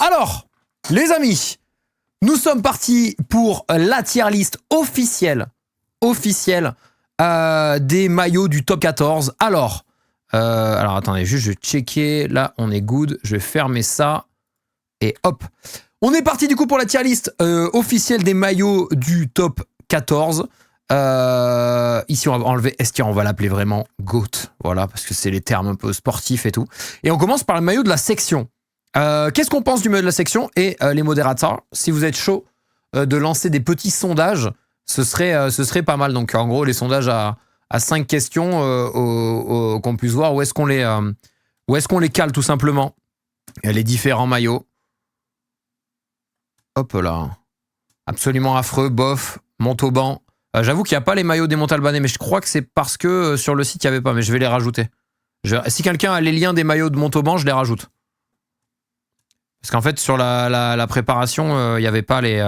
Alors, les amis, nous sommes partis pour la tier list officielle des maillots du top 14. Alors attendez, juste je vais checker. Là, on est good. Je vais fermer ça. Et hop. On est parti du coup pour la tier list officielle des maillots du top 14. Ici, on va enlever Estia. On va l'appeler vraiment GOAT. Voilà, parce que c'est les termes un peu sportifs et tout. Et on commence par le maillot de la section. Qu'est-ce qu'on pense du maillot de la section? Et les modérateurs, si vous êtes chaud de lancer des petits sondages, ce serait pas mal. Donc en gros, les sondages à 5 questions qu'on puisse voir où est-ce qu'on les cale tout simplement. Les différents maillots. Hop là. Absolument affreux, bof, Montauban. J'avoue qu'il n'y a pas les maillots des Montalbanais, mais je crois que c'est parce que sur le site il n'y avait pas, mais je vais les rajouter. Si quelqu'un a les liens des maillots de Montauban, je les rajoute. Parce qu'en fait, sur la préparation, il n'y avait pas les...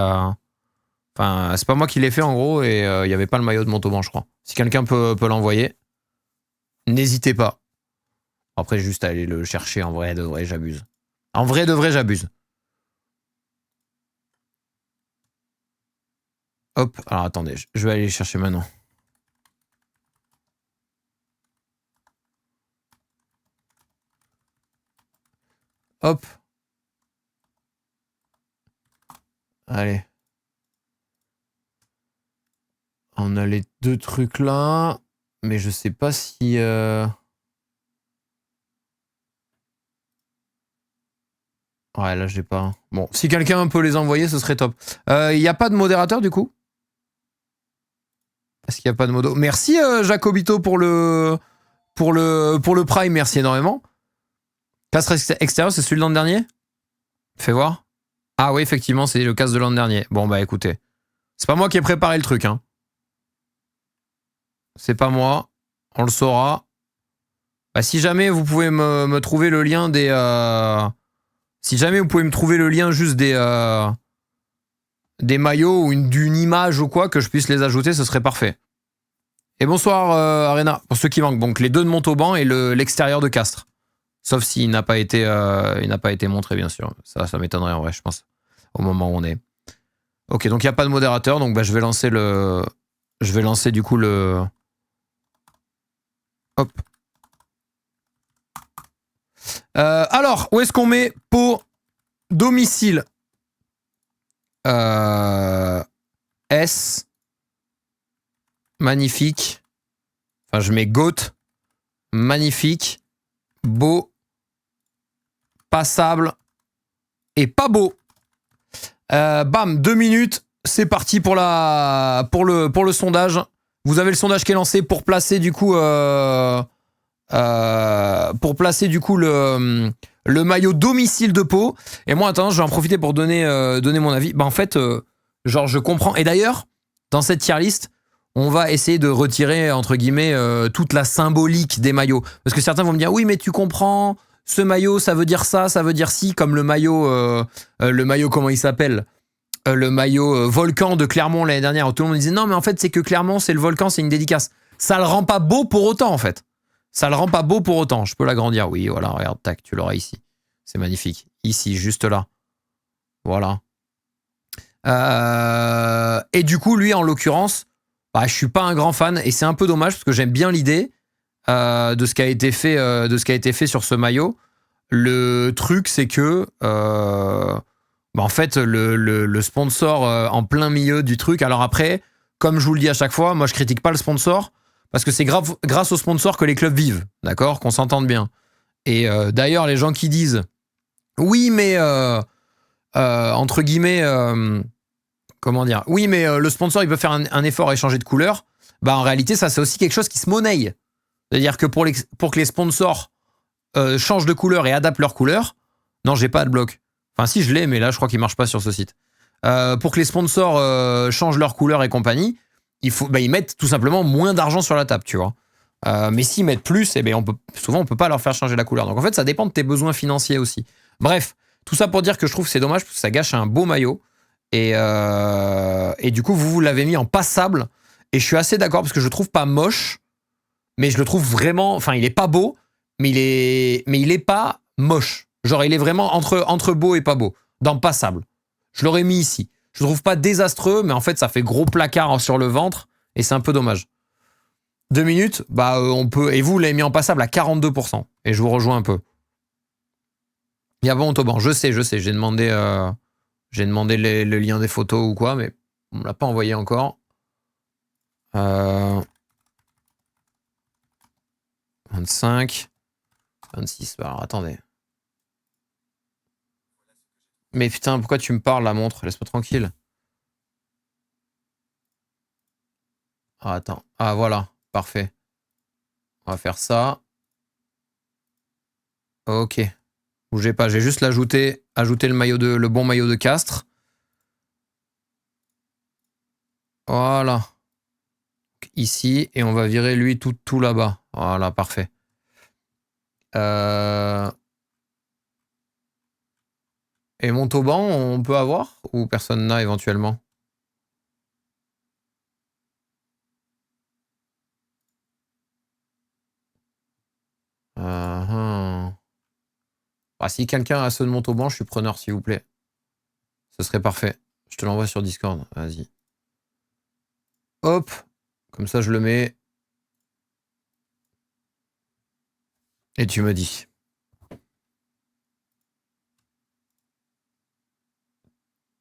Enfin, c'est pas moi qui l'ai fait en gros, et il n'y avait pas le maillot de Montauban, je crois. Si quelqu'un peut l'envoyer, n'hésitez pas. Après, juste aller le chercher, en vrai de vrai, j'abuse. En vrai de vrai, j'abuse. Hop, alors attendez, je vais aller les chercher maintenant. Hop. Allez. On a les deux trucs là, mais je sais pas si... Ouais, là, je l'ai pas. Bon, si quelqu'un peut les envoyer, ce serait top. Il n'y a pas de modérateur, du coup? Est-ce qu'il n'y a pas de modo? Merci, Jacobito, pour le Prime. Merci énormément. Castre extérieur, c'est celui de l'an dernier? Fais voir. Ah oui, effectivement, c'est le casque de l'an dernier. Bon, bah, écoutez. C'est pas moi qui ai préparé le truc, hein. C'est pas moi. On le saura. Bah, si jamais vous pouvez me trouver le lien des... Si jamais vous pouvez me trouver le lien juste des maillots ou d'une image ou quoi, que je puisse les ajouter, ce serait parfait. Et bonsoir Arena, pour ceux qui manquent. Donc les deux de Montauban et l'extérieur de Castres. Sauf s'il n'a pas été montré, bien sûr. Ça m'étonnerait en vrai, je pense, au moment où on est. Ok, donc il n'y a pas de modérateur, donc bah, je vais lancer du coup le... Hop. Alors, où est-ce qu'on met pour domicile? S. Magnifique. Enfin, je mets GOAT. Magnifique. Beau. Passable. Et pas beau. Bam, 2 minutes. C'est parti pour le sondage. Vous avez le sondage qui est lancé pour placer du coup... le maillot domicile de Pau. Et moi, attends, je vais en profiter pour donner mon avis. Bah, en fait, genre, je comprends. Et d'ailleurs, dans cette tier list, on va essayer de retirer, entre guillemets, toute la symbolique des maillots. Parce que certains vont me dire, oui, mais tu comprends, ce maillot, ça veut dire ça veut dire ci, comme le maillot, comment il s'appelle? Le maillot Volcan de Clermont l'année dernière, où tout le monde disait, non, mais en fait, c'est que Clermont, c'est le Volcan, c'est une dédicace. Ça le rend pas beau pour autant, en fait. Ça le rend pas beau pour autant. Je peux l'agrandir. Oui, voilà, regarde, tac, tu l'auras ici. C'est magnifique. Ici, juste là. Voilà. Et du coup, lui, en l'occurrence, bah, je suis pas un grand fan et c'est un peu dommage parce que j'aime bien l'idée de ce qui a été fait sur ce maillot. Le truc, c'est que bah, en fait, le sponsor en plein milieu du truc. Alors après, comme je vous le dis à chaque fois, moi, je critique pas le sponsor. Parce que c'est grâce aux sponsors que les clubs vivent, d'accord? Qu'on s'entende bien. Et d'ailleurs, les gens qui disent « Oui, mais... entre guillemets... comment dire? Oui, mais le sponsor, il peut faire un effort et changer de couleur. » Bah, en réalité, ça, c'est aussi quelque chose qui se monnaie. C'est-à-dire que pour que les sponsors changent de couleur et adaptent leur couleur... Non, j'ai pas de bloc. Enfin, si, je l'ai, mais là, je crois qu'il marche pas sur ce site. Pour que les sponsors changent leur couleur et compagnie, ils mettent tout simplement moins d'argent sur la table, tu vois. Mais s'ils mettent plus, eh bien, souvent, on peut pas leur faire changer la couleur. Donc, en fait, ça dépend de tes besoins financiers aussi. Bref, tout ça pour dire que je trouve que c'est dommage parce que ça gâche un beau maillot. Et du coup, vous l'avez mis en passable. Et je suis assez d'accord parce que je le trouve pas moche, mais je le trouve vraiment... Enfin, il est pas beau, mais il est pas moche. Genre, il est vraiment entre beau et pas beau. dans passable. Je l'aurais mis ici. Je le trouve pas désastreux, mais en fait, ça fait gros placard sur le ventre et c'est un peu dommage. 2 minutes, bah on peut. Et vous l'avez mis en passable à 42%. Et je vous rejoins un peu. Il y a bon Montauban, je sais. J'ai demandé le lien des photos ou quoi, mais on me l'a pas envoyé encore. 25, 26. Alors attendez. Mais putain, pourquoi tu me parles la montre? Laisse-moi tranquille. Ah, attends. Ah voilà, parfait. On va faire ça. Ok. Bougez pas, j'ai juste ajouter le bon maillot de Castres. Voilà. Ici, et on va virer lui tout là-bas. Voilà, parfait. Et Montauban, on peut avoir? Ou personne n'a éventuellement? Ah, si quelqu'un a ceux de Montauban, je suis preneur, s'il vous plaît. Ce serait parfait. Je te l'envoie sur Discord. Vas-y. Hop. Comme ça, je le mets. Et tu me dis.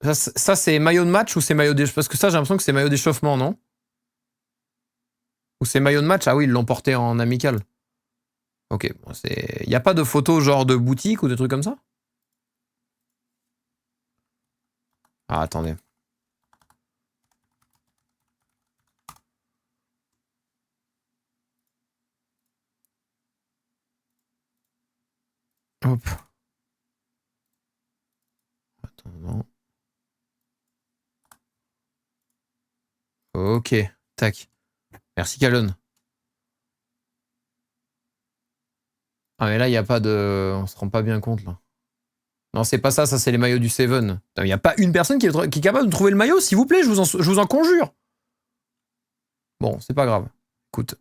Ça c'est maillot de match ou c'est maillot d'échauffement? Parce que ça, j'ai l'impression que c'est maillot d'échauffement, non? Ou c'est maillot de match? Ah oui, ils l'ont porté en amical. Ok. Il n'y a pas de photo genre de boutique ou des trucs comme ça? Ah, attendez. Hop. Attends. Ok. Tac. Merci, Calonne. Ah, mais là, il n'y a pas de. On se rend pas bien compte, là. Non, c'est pas ça, ça, c'est les maillots du Seven. Il n'y a pas une personne qui est capable de trouver le maillot, s'il vous plaît, je vous en conjure. Bon, c'est pas grave. Écoute.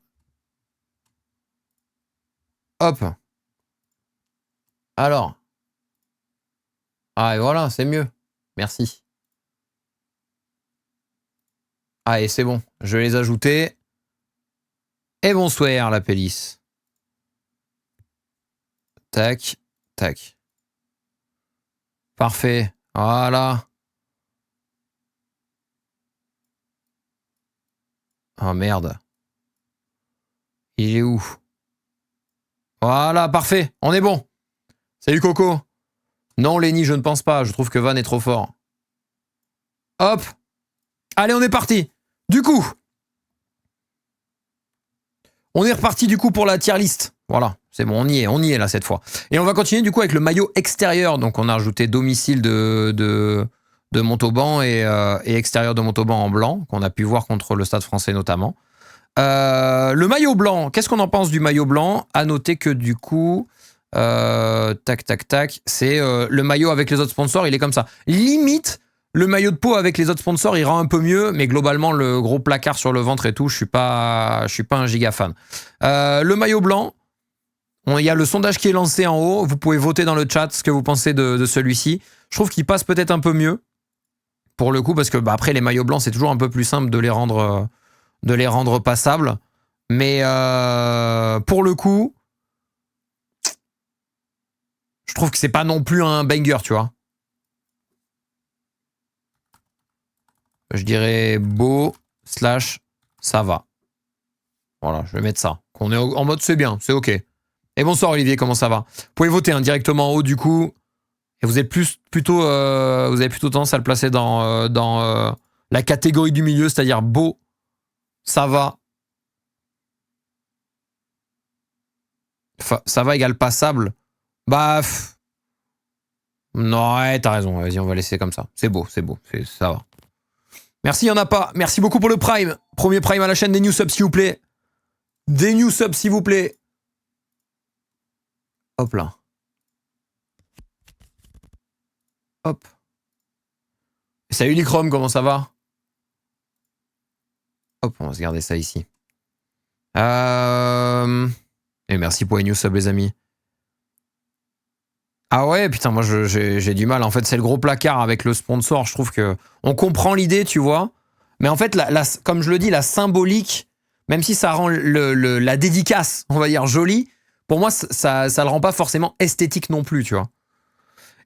Hop. Alors. Ah, et voilà, c'est mieux. Merci. Ah, et c'est bon. Je vais les ajouter. Et bonsoir, la pélice. Tac, tac. Parfait. Voilà. Oh merde. Il est où? Voilà, parfait. On est bon. Salut Coco. Non, Lenny, je ne pense pas. Je trouve que Van est trop fort. Hop. Allez, on est parti. Du coup, on est reparti du coup pour la tier list. Voilà, c'est bon, on y est là cette fois. Et on va continuer du coup avec le maillot extérieur. Donc on a rajouté domicile de Montauban et extérieur de Montauban en blanc, qu'on a pu voir contre le Stade Français notamment. Le maillot blanc, qu'est-ce qu'on en pense du maillot blanc? À noter que du coup, tac, c'est le maillot avec les autres sponsors, il est comme ça. Limite, le maillot de peau avec les autres sponsors, il rend un peu mieux, mais globalement, le gros placard sur le ventre et tout, je suis pas un giga fan. Le maillot blanc, il y a le sondage qui est lancé en haut. Vous pouvez voter dans le chat ce que vous pensez de celui-ci. Je trouve qu'il passe peut-être un peu mieux, pour le coup, parce que après, les maillots blancs, c'est toujours un peu plus simple de les rendre passables. Mais pour le coup, je trouve que c'est pas non plus un banger, tu vois. Je dirais beau / ça va. Voilà, je vais mettre ça. Qu'on est en mode c'est bien, c'est ok. Et bonsoir Olivier, comment ça va? Vous pouvez voter directement en haut du coup. Et vous avez plutôt tendance à le placer dans la catégorie du milieu, c'est-à-dire beau, ça va. Ça va égale passable. Bah. Non, ouais, t'as raison. Vas-y, on va laisser comme ça. C'est beau. Ça va. Merci, il n'y en a pas. Merci beaucoup pour le Prime. Premier Prime à la chaîne, des new subs, s'il vous plaît. Des new subs, s'il vous plaît. Hop là. Hop. Salut Licrom, comment ça va? Hop, on va se garder ça ici. Et merci pour les new subs, les amis. Ah ouais, putain, moi j'ai du mal. En fait, c'est le gros placard avec le sponsor. Je trouve que on comprend l'idée, tu vois. Mais en fait, comme je le dis, la symbolique, même si ça rend la dédicace, on va dire, jolie, pour moi, ça le rend pas forcément esthétique non plus, tu vois.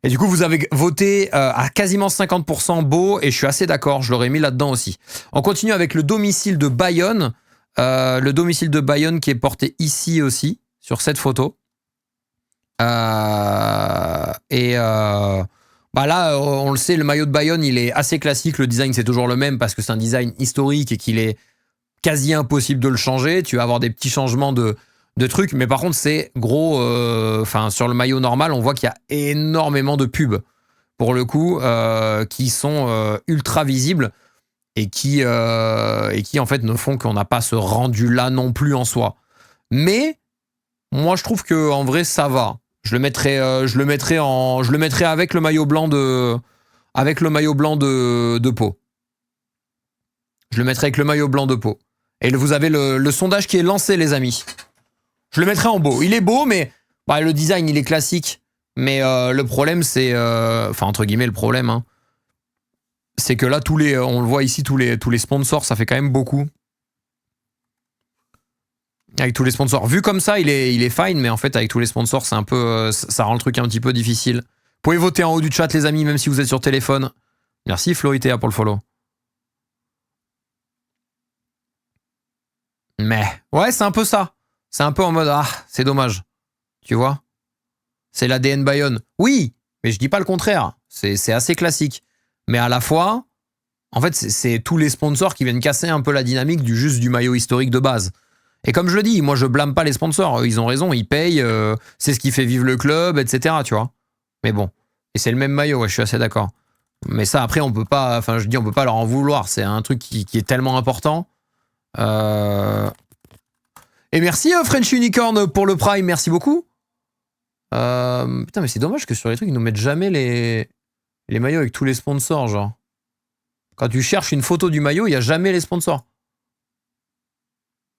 Et du coup, vous avez voté à quasiment 50% beau, et je suis assez d'accord, je l'aurais mis là-dedans aussi. On continue avec le domicile de Bayonne. Le domicile de Bayonne qui est porté ici aussi, sur cette photo. Bah là, on le sait, le maillot de Bayonne, il est assez classique. Le design, c'est toujours le même parce que c'est un design historique et qu'il est quasi impossible de le changer. Tu vas avoir des petits changements de trucs, mais par contre, c'est gros. Enfin, sur le maillot normal, on voit qu'il y a énormément de pubs pour le coup qui sont ultra visibles et qui en fait ne font qu'on n'a pas ce rendu là non plus en soi. Mais moi, je trouve que en vrai, ça va. Je le mettrais avec le maillot blanc de Pau. Je le mettrais avec le maillot blanc de Pau. Et vous avez le sondage qui est lancé, les amis. Je le mettrais en beau. Il est beau, mais bah, le design, il est classique. Mais le problème, c'est, enfin entre guillemets, le problème, hein, c'est que là, on le voit ici, tous les sponsors, ça fait quand même beaucoup. Avec tous les sponsors. Vu comme ça, il est fine, mais en fait, avec tous les sponsors, c'est un peu, ça rend le truc un petit peu difficile. Vous pouvez voter en haut du chat, les amis, même si vous êtes sur téléphone. Merci Floritea pour le follow. Mais, ouais, c'est un peu ça. C'est un peu en mode, ah, c'est dommage. Tu vois? C'est l'ADN Bayonne. Oui, mais je dis pas le contraire. C'est assez classique. Mais à la fois, en fait, c'est tous les sponsors qui viennent casser un peu la dynamique du maillot historique de base. Et comme je le dis, moi je blâme pas les sponsors, ils ont raison, ils payent, c'est ce qui fait vivre le club, etc. Tu vois. Mais bon, et c'est le même maillot, ouais, je suis assez d'accord. Mais ça après on peut pas, enfin je dis on peut pas leur en vouloir, c'est un truc qui est tellement important. Et merci French Unicorn pour le Prime, merci beaucoup. Putain mais c'est dommage que sur les trucs ils nous mettent jamais les maillots avec tous les sponsors, genre. Quand tu cherches une photo du maillot, il n'y a jamais les sponsors.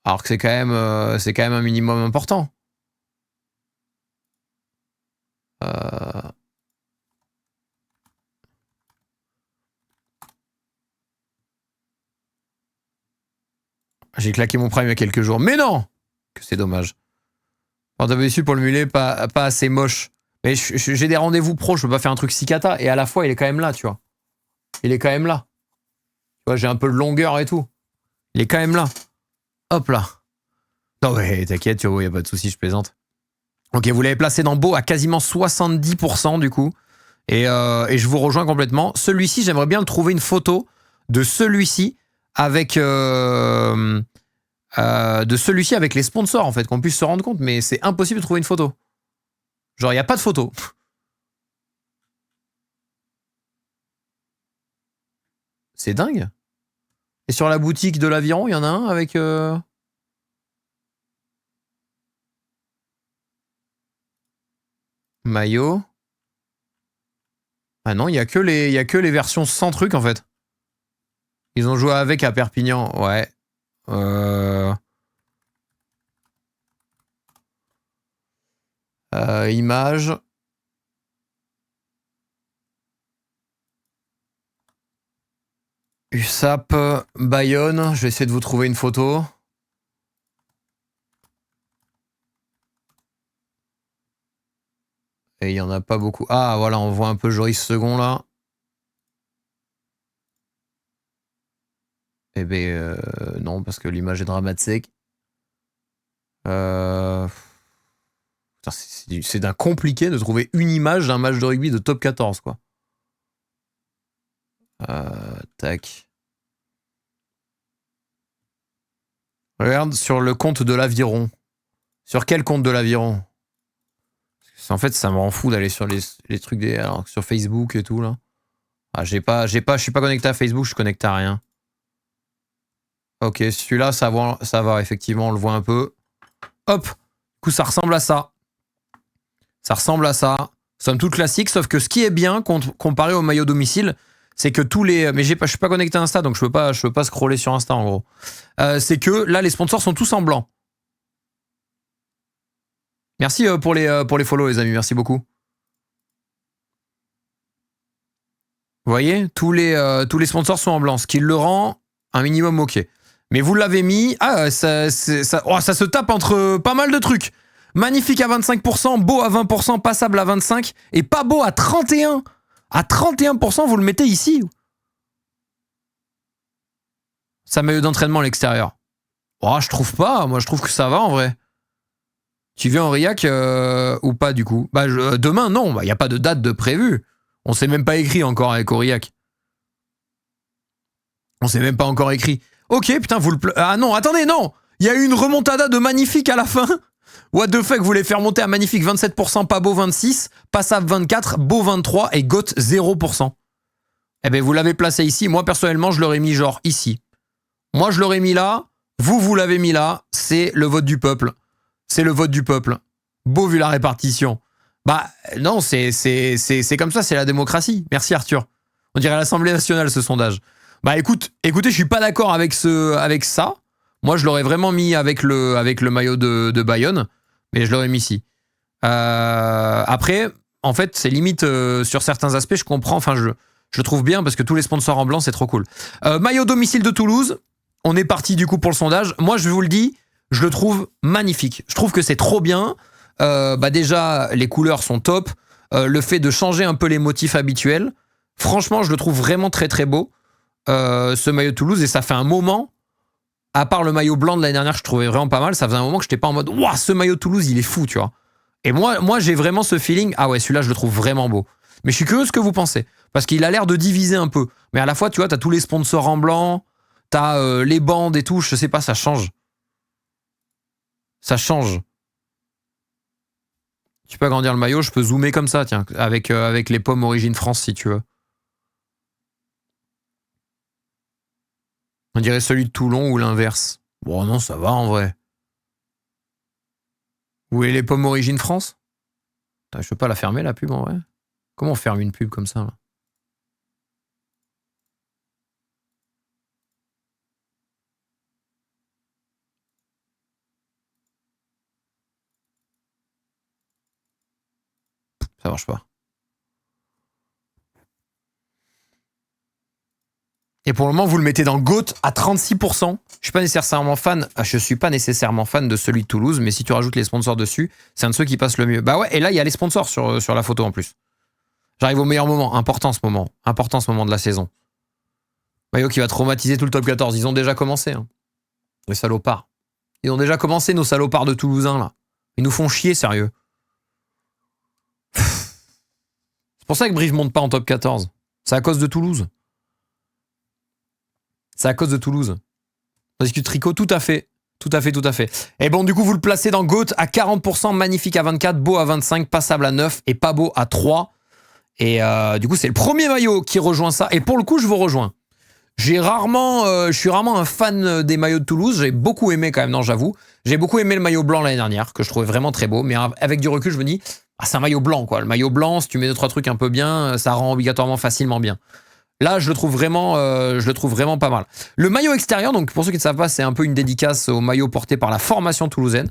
Alors que c'est quand même un minimum important. J'ai claqué mon prime il y a quelques jours. Mais non! Que c'est dommage. Quand t'avais su pour le mulet, pas assez moche. Mais j'ai des rendez-vous pro, je peux pas faire un truc si cata. Et à la fois, il est quand même là, tu vois. Il est quand même là. Tu vois, j'ai un peu de longueur et tout. Il est quand même là. Hop là. Non mais t'inquiète, tu vois, il n'y a pas de souci, je plaisante. Ok, vous l'avez placé dans Beau à quasiment 70% du coup. Et je vous rejoins complètement. Celui-ci, j'aimerais bien trouver une photo de celui-ci avec les sponsors en fait, qu'on puisse se rendre compte, mais c'est impossible de trouver une photo. Genre, il n'y a pas de photo. C'est dingue. Et sur la boutique de l'Aviron, il y en a un avec... maillot. Ah non, il y a que les versions sans truc en fait. Ils ont joué avec à Perpignan, ouais. Image. USAP Bayonne. Je vais essayer de vous trouver une photo. Et il n'y en a pas beaucoup. Ah voilà, on voit un peu Joris Second là. Eh ben non, parce que l'image est dramatique. C'est d'un compliqué de trouver une image d'un match de rugby de top 14, quoi. Tac. Regarde sur le compte de l'Aviron. Sur quel compte de l'Aviron? En fait, ça me rend fou d'aller sur les trucs alors, sur Facebook et tout, là. Ah, je suis pas connecté à Facebook, je suis connecté à rien. Ok, celui-là, ça va, effectivement, on le voit un peu. Hop! Du coup, ça ressemble à ça. Ça ressemble à ça. Somme toute classique, sauf que ce qui est bien, comparé au maillot domicile, c'est que tous les... Mais je suis pas connecté à Insta, donc je peux pas scroller sur Insta, en gros. C'est que là, les sponsors sont tous en blanc. Merci pour les follow, les amis. Merci beaucoup. Vous voyez, tous les sponsors sont en blanc, ce qui le rend un minimum ok. Mais vous l'avez mis, ça se tape entre pas mal de trucs. Magnifique à 25%, beau à 20%, passable à 25% et pas beau à 31%. À 31%, vous le mettez ici. Ça maillot d'entraînement à l'extérieur. Oh, je trouve pas, moi je trouve que ça va en vrai. Tu viens en Aurillac ou pas du coup? Bah demain non, y a pas de date de prévu. On s'est même pas écrit encore avec Aurillac. On s'est même pas encore écrit. Ok, putain, vous le... Ah non, attendez, non. Il y a eu une remontada de Magnifique à la fin. What the fuck, vous voulez faire monter à Magnifique 27%, pas beau 26%, passable 24%, beau 23% et GOAT 0%. Eh ben vous l'avez placé ici. Moi personnellement, je l'aurais mis genre ici. Moi je l'aurais mis là. Vous l'avez mis là. C'est le vote du peuple. C'est le vote du peuple. Beau vu la répartition. Bah non, c'est comme ça, c'est la démocratie. Merci Arthur. On dirait l'Assemblée nationale ce sondage. Bah écoutez, je suis pas d'accord avec ça. Moi je l'aurais vraiment mis avec le maillot de Bayonne, mais je l'aurais mis ici. Après, en fait, c'est limite sur certains aspects, je comprends. Enfin, je le trouve bien parce que tous les sponsors en blanc, c'est trop cool. Maillot domicile de Toulouse. On est parti du coup pour le sondage. Moi, je vous le dis, je le trouve magnifique. Je trouve que c'est trop bien. Bah déjà, les couleurs sont top. Le fait de changer un peu les motifs habituels, franchement, je le trouve vraiment très très beau. Ce maillot de Toulouse, et ça fait un moment, à part le maillot blanc de l'année dernière que je trouvais vraiment pas mal, ça faisait un moment que j'étais pas en mode ouah, ce maillot de Toulouse il est fou, tu vois. Et moi j'ai vraiment ce feeling, ah ouais, celui-là je le trouve vraiment beau. Mais je suis curieux de ce que vous pensez, parce qu'il a l'air de diviser un peu. Mais à la fois, tu vois, t'as tous les sponsors en blanc, t'as les bandes et tout, je sais pas, ça change. Ça change. Tu peux agrandir le maillot, je peux zoomer comme ça, tiens, avec les pommes Origine France si tu veux. On dirait celui de Toulon ou l'inverse. Bon non, ça va en vrai. Où est les pommes Origine France? Putain, je peux pas la fermer la pub en vrai. Comment on ferme une pub comme ça là? Ça marche pas. Et pour le moment, vous le mettez dans GOAT à 36%. Je suis pas nécessairement fan. Je suis pas nécessairement fan de celui de Toulouse, mais si tu rajoutes les sponsors dessus, c'est un de ceux qui passe le mieux. Bah ouais, et là il y a les sponsors sur la photo en plus. J'arrive au meilleur moment, important ce moment de la saison. Maillot qui va traumatiser tout le top 14. Ils ont déjà commencé, hein. Les salopards. Ils ont déjà commencé nos salopards de Toulousains là. Ils nous font chier, sérieux. C'est pour ça que Brive monte pas en top 14. C'est à cause de Toulouse. C'est à cause de Toulouse. Parce que tricot, tout à fait. Tout à fait, tout à fait. Et bon, du coup, vous le placez dans GOAT à 40%, magnifique à 24%, beau à 25%, passable à 9% et pas beau à 3%. Et du coup, c'est le premier maillot qui rejoint ça. Et pour le coup, je vous rejoins. Je suis rarement un fan des maillots de Toulouse. J'ai beaucoup aimé quand même, non, j'avoue. J'ai beaucoup aimé le maillot blanc l'année dernière, que je trouvais vraiment très beau. Mais avec du recul, je me dis, ah, c'est un maillot blanc, quoi. Le maillot blanc, si tu mets 2-3 trucs un peu bien, ça rend obligatoirement facilement bien. Là, je le trouve vraiment pas mal. Le maillot extérieur, donc pour ceux qui ne savent pas, c'est un peu une dédicace au maillot porté par la formation toulousaine.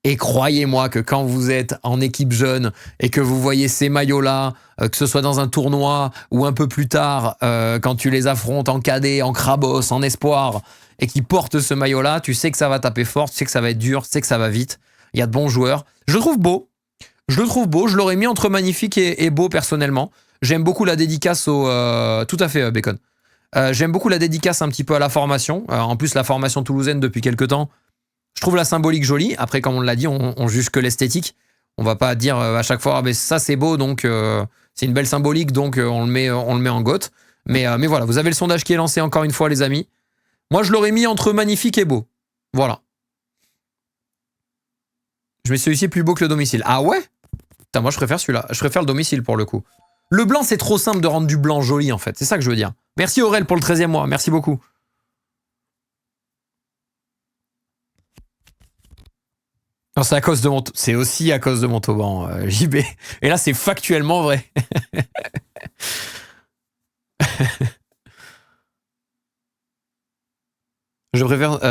Et croyez-moi que quand vous êtes en équipe jeune et que vous voyez ces maillots-là, que ce soit dans un tournoi ou un peu plus tard, quand tu les affrontes en cadet, en crabos, en espoir, et qui portent ce maillot-là, tu sais que ça va taper fort, tu sais que ça va être dur, tu sais que ça va vite. Il y a de bons joueurs. Je le trouve beau. Je l'aurais mis entre magnifique et beau personnellement. J'aime beaucoup la dédicace au... tout à fait, Bacon. J'aime beaucoup la dédicace un petit peu à la formation. En plus, la formation toulousaine, depuis quelques temps, je trouve la symbolique jolie. Après, comme on l'a dit, on juge que l'esthétique. On va pas dire à chaque fois, ah, mais ça c'est beau, donc c'est une belle symbolique, donc on le met en GOAT. Mais voilà, vous avez le sondage qui est lancé encore une fois, les amis. Moi, je l'aurais mis entre magnifique et beau. Voilà. Je mets celui-ci plus beau que le domicile. Ah ouais? Putain, moi je préfère celui-là. Je préfère le domicile pour le coup. Le blanc, c'est trop simple de rendre du blanc joli, en fait. C'est ça que je veux dire. Merci Aurel pour le 13e mois. Merci beaucoup. Non, c'est à cause de mon... C'est aussi à cause de mon Montauban, JB. Et là, c'est factuellement vrai. Je préfère...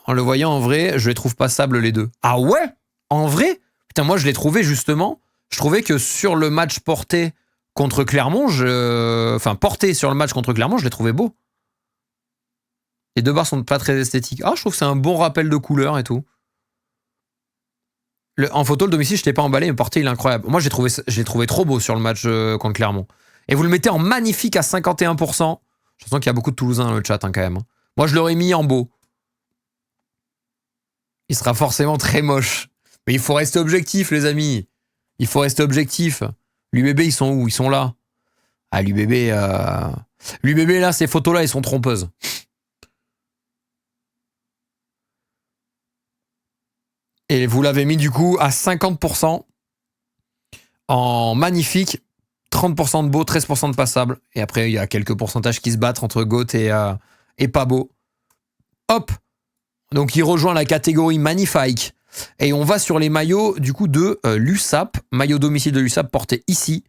en le voyant en vrai, je les trouve passables les deux. Ah ouais? En vrai? Putain, moi, je l'ai trouvé justement... Je trouvais que sur le match porté contre Clermont, enfin porté sur le match contre Clermont, je l'ai trouvé beau. Les deux barres sont pas très esthétiques. Ah, je trouve que c'est un bon rappel de couleur et tout. En photo, le domicile, je t'ai pas emballé, mais porté, il est incroyable. Moi, je l'ai trouvé trop beau sur le match contre Clermont. Et vous le mettez en magnifique à 51%. Je sens qu'il y a beaucoup de Toulousains dans le chat, hein, quand même. Moi, je l'aurais mis en beau. Il sera forcément très moche. Mais il faut rester objectif, les amis. Il faut rester objectif. L'UBB, ils sont où? Ils sont là. Ah, l'UBB, là, ces photos-là, elles sont trompeuses. Et vous l'avez mis, du coup, à 50%. En magnifique. 30% de beau, 13% de passable. Et après, il y a quelques pourcentages qui se battent entre GOAT et pas beau. Hop. Donc, il rejoint la catégorie magnifique. Et on va sur les maillots, du coup, de l'USAP. Maillot domicile de l'USAP porté ici.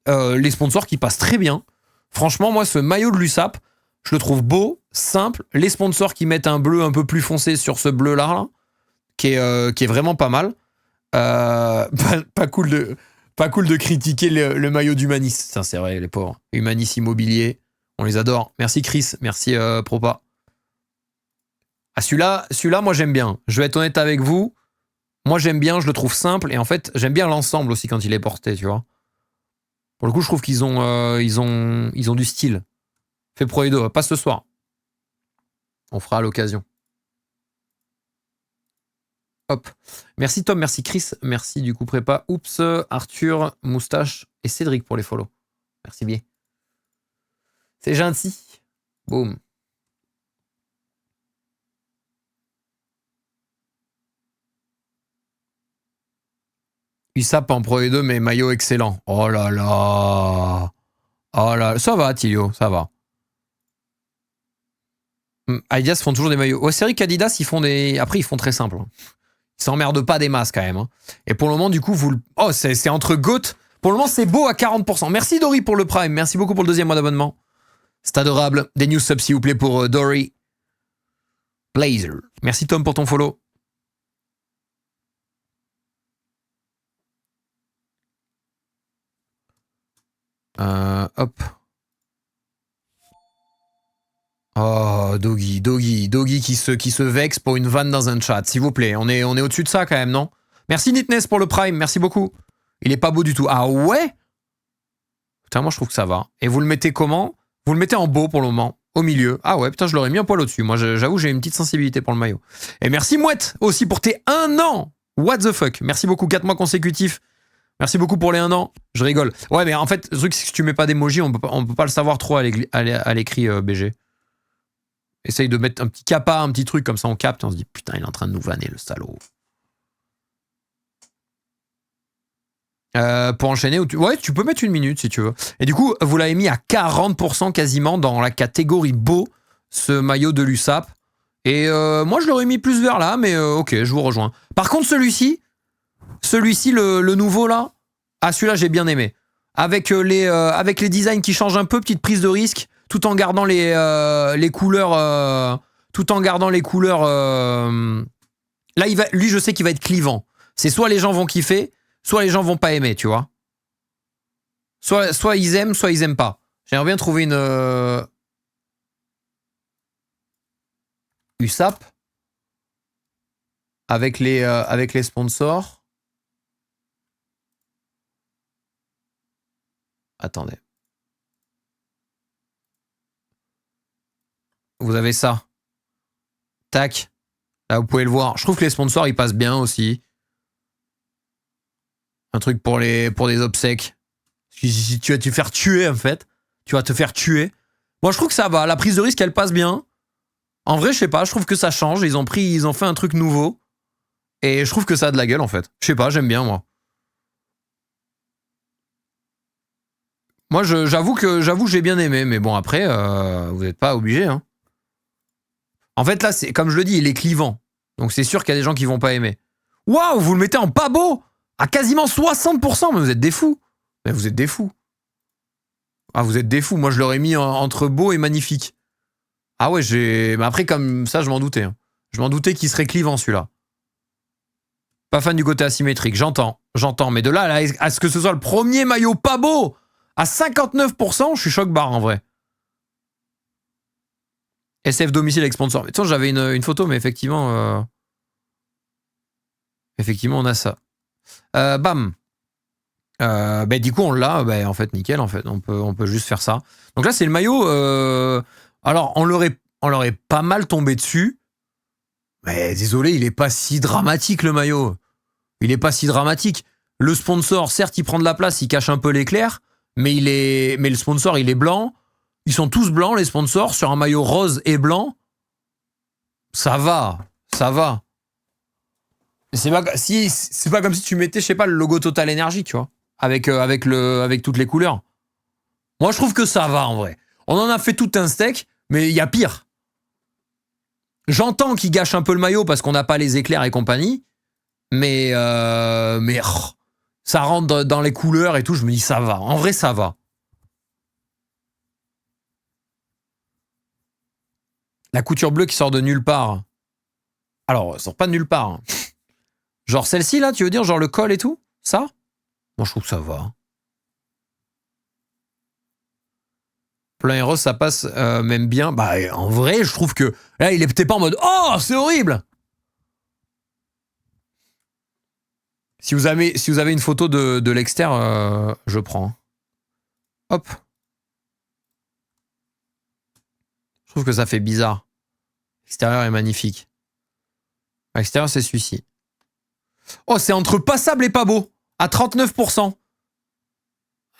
Les sponsors qui passent très bien. Franchement, moi, ce maillot de l'USAP, je le trouve beau, simple. Les sponsors qui mettent un bleu un peu plus foncé sur ce bleu-là, là, qui est vraiment pas mal. Pas cool de critiquer le maillot d'Humanis. C'est vrai, les pauvres. Humanis Immobilier, on les adore. Merci Chris, merci Propa. Ah, celui-là, moi j'aime bien. Je vais être honnête avec vous. Moi j'aime bien, je le trouve simple. Et en fait, j'aime bien l'ensemble aussi quand il est porté, tu vois. Pour le coup, je trouve qu'ils ont du style. Fait pro Edo, pas ce soir. On fera à l'occasion. Hop. Merci Tom, merci Chris, merci du coup prépa. Oups, Arthur, Moustache et Cédric pour les follow. Merci bien. C'est gentil. Boum. USAP en Pro E2, mais maillot excellent. Oh là là. Oh là. Ça va, Tilio, ça va. Adidas font toujours des maillots. Ouais, c'est vrai qu'Adidas, ils font des. Après, ils font très simple. Ils s'emmerdent pas des masses quand même. Hein. Et pour le moment, du coup, vous le. Oh, c'est entre GOAT. Pour le moment, c'est beau à 40%. Merci Dory pour le Prime. Merci beaucoup pour le deuxième mois d'abonnement. C'est adorable. Des news sub, s'il vous plaît, pour Dory. Blazer. Merci Tom pour ton follow. Hop. Oh, Doggy qui se vexe pour une vanne dans un chat, s'il vous plaît. On est au-dessus de ça quand même, non? Merci Nitness pour le Prime, merci beaucoup. Il est pas beau du tout. Ah ouais? Putain, moi je trouve que ça va. Et vous le mettez comment? Vous le mettez en beau pour le moment, au milieu. Ah ouais, putain, je l'aurais mis un poil au-dessus. Moi, j'avoue, j'ai une petite sensibilité pour le maillot. Et merci Mouette aussi pour tes 1 an. What the fuck? Merci beaucoup, 4 mois consécutifs. Merci beaucoup pour les 1 an. Je rigole. Ouais, mais en fait, le truc, c'est que si tu mets pas d'emoji, on peut pas le savoir trop à l'écrit BG. Essaye de mettre un petit capa, un petit truc, comme ça on capte et on se dit putain, il est en train de nous vanner, le salaud. Pour enchaîner, ouais, tu peux mettre 1 minute si tu veux. Et du coup, vous l'avez mis à 40% quasiment dans la catégorie beau, ce maillot de l'USAP. Et moi, je l'aurais mis plus vers là, mais ok, je vous rejoins. Par contre, celui-ci, le nouveau là, ah, celui-là, j'ai bien aimé. Avec les designs qui changent un peu, petite prise de risque, tout en gardant les couleurs. Là, lui, je sais qu'il va être clivant. C'est soit les gens vont kiffer, soit les gens vont pas aimer, tu vois. Soit ils aiment pas. J'aimerais bien trouver une USAP avec les sponsors. Attendez. Vous avez ça. Tac. Là, vous pouvez le voir. Je trouve que les sponsors, ils passent bien aussi. Un truc pour des obsèques. Si tu vas te faire tuer, en fait. Tu vas te faire tuer. Moi, je trouve que ça va. La prise de risque, elle passe bien. En vrai, je sais pas. Je trouve que ça change. Ils ont fait un truc nouveau. Et je trouve que ça a de la gueule, en fait. Je sais pas, j'aime bien, moi. Moi, j'avoue que j'ai bien aimé. Mais bon, après, vous n'êtes pas obligé, hein. En fait, là, c'est comme je le dis, il est clivant. Donc, c'est sûr qu'il y a des gens qui vont pas aimer. Waouh, vous le mettez en pas beau à quasiment 60%. Mais vous êtes des fous. Mais vous êtes des fous. Ah, vous êtes des fous. Moi, je l'aurais mis entre beau et magnifique. Ah ouais, mais après, comme ça, je m'en doutais. Hein. Je m'en doutais qu'il serait clivant, celui-là. Pas fan du côté asymétrique. J'entends. Mais de là à ce que ce soit le premier maillot pas beau À 59%, je suis choc-barre en vrai. SF domicile avec sponsor. Mais de toute façon, j'avais une photo, mais effectivement... Effectivement, on a ça. Bam. Du coup, on l'a. En fait, nickel. En fait, on peut juste faire ça. Donc là, c'est le maillot. Alors, on l'aurait pas mal tombé dessus. Mais désolé, il est pas si dramatique, le maillot. Il est pas si dramatique. Le sponsor, certes, il prend de la place, il cache un peu l'éclair, mais le sponsor, il est blanc. Ils sont tous blancs, les sponsors, sur un maillot rose et blanc. Ça va. C'est pas comme si tu mettais, je sais pas, le logo Total Energy, tu vois, avec toutes les couleurs. Moi, je trouve que ça va, en vrai. On en a fait tout un steak, mais il y a pire. J'entends qu'il gâche un peu le maillot parce qu'on n'a pas les éclairs et compagnie, mais ça rentre dans les couleurs et tout, je me dis ça va. En vrai, ça va. La couture bleue qui sort de nulle part. Alors, elle sort pas de nulle part. Hein. Genre celle-ci, là, tu veux dire, genre le col et tout? Ça? Moi, je trouve que ça va. Plein et rose, ça passe même bien. En vrai, je trouve que... Là, il est peut-être pas en mode « Oh, c'est horrible !» Si vous avez une photo de l'extérieur, je prends. Hop. Je trouve que ça fait bizarre. L'extérieur est magnifique. L'extérieur, c'est celui-ci. Oh, c'est entre passable et pas beau. À 39%.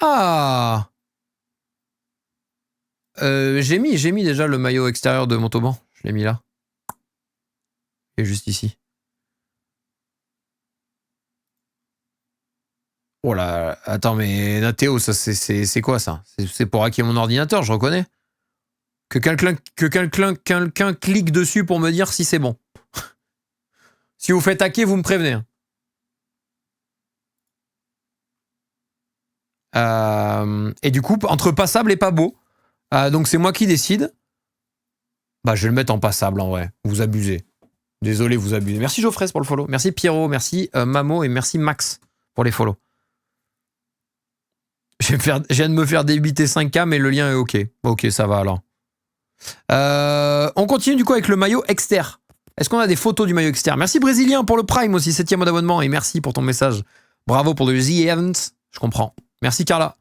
Ah. J'ai mis déjà le maillot extérieur de Montauban. Je l'ai mis là. Et juste ici. Oh là, attends, mais Nathéo, ça c'est quoi ça? C'est pour hacker mon ordinateur, je reconnais. Que quelqu'un clique dessus pour me dire si c'est bon. Si vous faites hacker, vous me prévenez. Et du coup, entre passable et pas beau. Donc c'est moi qui décide. Je vais le mettre en passable en vrai. Vous abusez. Désolé, vous abusez. Merci Geoffrey pour le follow. Merci Pierrot, merci Mamo et merci Max pour les follow. Je viens de me faire débiter 5K, mais le lien est OK. OK, ça va alors. On continue du coup avec le maillot externe. Est-ce qu'on a des photos du maillot externe? Merci Brésilien pour le Prime aussi, 7e mois d'abonnement. Et merci pour ton message. Bravo pour le The Events. Je comprends. Merci Carla.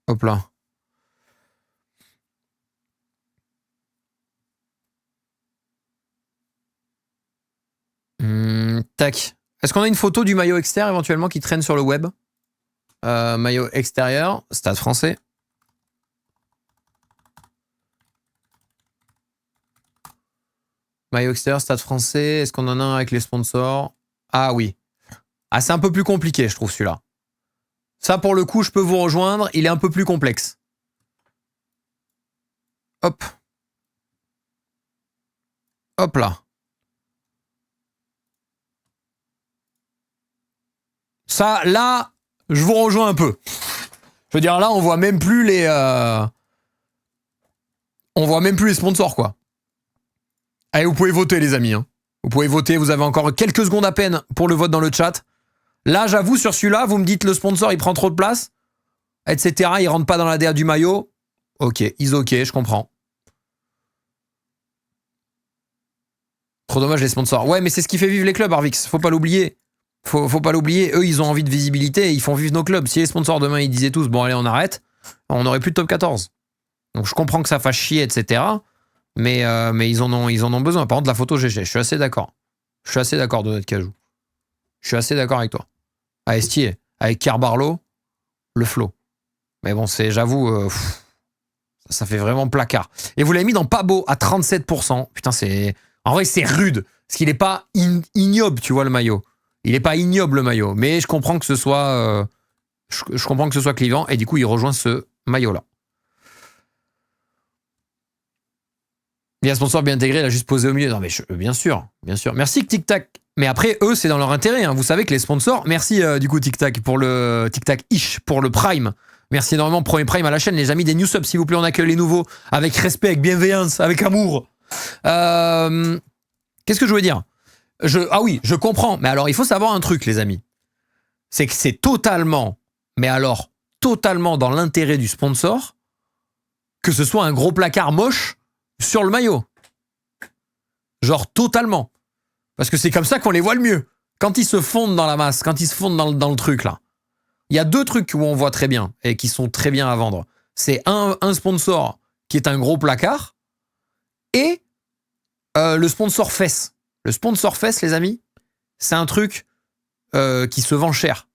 Hop là. Tac. Est-ce qu'on a une photo du maillot extérieur éventuellement qui traîne sur le web? Maillot extérieur, Stade Français. Maillot extérieur, Stade Français. Est-ce qu'on en a un avec les sponsors? Ah oui. Ah, c'est un peu plus compliqué, je trouve, celui-là. Ça, pour le coup, je peux vous rejoindre. Il est un peu plus complexe. Hop. Hop là. Ça, là, je vous rejoins un peu. Je veux dire, là, on voit même plus les... On voit même plus les sponsors, quoi. Allez, vous pouvez voter, les amis. Hein. Vous pouvez voter, vous avez encore quelques secondes à peine pour le vote dans le chat. Là, j'avoue, sur celui-là, vous me dites le sponsor, il prend trop de place, etc. Il rentre pas dans la DA du maillot. Ok, OK, je comprends. Trop dommage, les sponsors. Ouais, mais c'est ce qui fait vivre les clubs, Arvix. Faut pas l'oublier. Faut pas l'oublier. Eux, ils ont envie de visibilité et ils font vivre nos clubs. Si les sponsors, demain, ils disaient tous, bon, allez, on arrête, on n'aurait plus de top 14. Donc, je comprends que ça fasse chier, etc. Mais ils en ont besoin. Par contre, la photo GG, je suis assez d'accord. Je suis assez d'accord de notre cajou. Je suis assez d'accord avec toi. Ah, Estier, avec Carbarlo, le flow. Mais bon, j'avoue, ça fait vraiment placard. Et vous l'avez mis dans pas beau à 37%. Putain, en vrai, c'est rude. Parce qu'il n'est pas ignoble, tu vois, le maillot. Il n'est pas ignoble, le maillot. Mais je comprends que ce soit... je comprends que ce soit clivant. Et du coup, il rejoint ce maillot-là. Il y a un sponsor bien intégré, il a juste posé au milieu. Non, mais bien sûr, bien sûr. Merci Tic Tac. Mais après, eux, c'est dans leur intérêt. Hein. Vous savez que les sponsors... Merci du coup Tic Tac pour le Tic Tac Ish pour le Prime. Merci énormément, Premier Prime à la chaîne. Les amis, des new subs, s'il vous plaît, on accueille les nouveaux avec respect, avec bienveillance, avec amour. Qu'est-ce que je voulais dire? Ah oui, je comprends. Mais alors, il faut savoir un truc, les amis. C'est que c'est totalement, mais alors, totalement dans l'intérêt du sponsor que ce soit un gros placard moche sur le maillot. Genre, totalement. Parce que c'est comme ça qu'on les voit le mieux. Quand ils se fondent dans la masse, quand ils se fondent dans le truc, là. Il y a deux trucs où on voit très bien et qui sont très bien à vendre. C'est un sponsor qui est un gros placard et le sponsor fesse. Le sponsor fesse, les amis, c'est un truc qui se vend cher.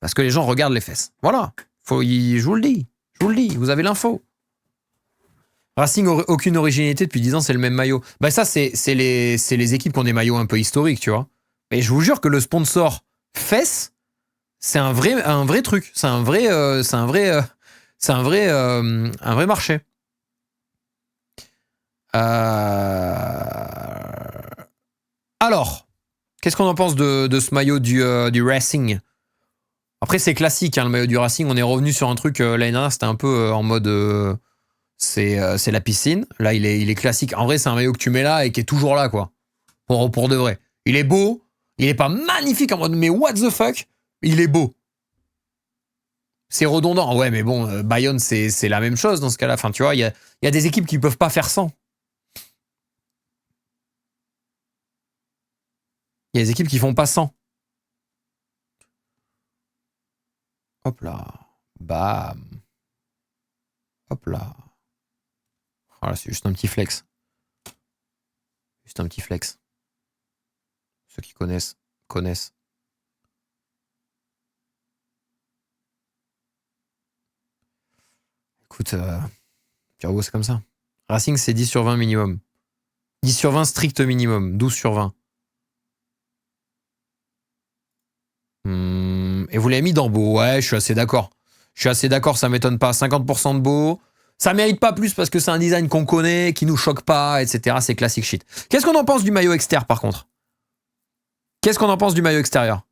Parce que les gens regardent les fesses. Voilà. Je vous le dis. Vous avez l'info. Racing, aucune originalité depuis 10 ans, c'est le même maillot. Bah ça, c'est les équipes qui ont des maillots un peu historiques, tu vois. Mais je vous jure que le sponsor fesse, c'est un vrai truc. C'est un vrai marché. Alors, qu'est-ce qu'on en pense de ce maillot du Racing? Après, c'est classique, hein, le maillot du Racing. On est revenu sur un truc, l'année dernière, c'était un peu en mode... c'est la piscine. Là, il est classique. En vrai, c'est un maillot que tu mets là et qui est toujours là, quoi. Pour de vrai. Il est beau. Il est pas magnifique en mode, mais what the fuck? Il est beau. C'est redondant. Ouais, mais bon, Bayonne, c'est la même chose dans ce cas-là. Enfin, tu vois, il y a des équipes qui peuvent pas faire sans. Il y a des équipes qui font pas sans. Hop là. Bam. Hop là. Voilà, c'est juste un petit flex. Juste un petit flex. Ceux qui connaissent. Écoute, Turbo, c'est comme ça. Racing, c'est 10 sur 20 minimum. 10 sur 20 strict minimum. 12 sur 20. Et vous l'avez mis dans beau. Ouais, je suis assez d'accord. Ça m'étonne pas. 50% de beau. Ça mérite pas plus parce que c'est un design qu'on connaît, qui nous choque pas, etc. C'est classique shit. Qu'est-ce qu'on en pense du maillot extérieur, par contre? Qu'est-ce qu'on en pense du maillot extérieur?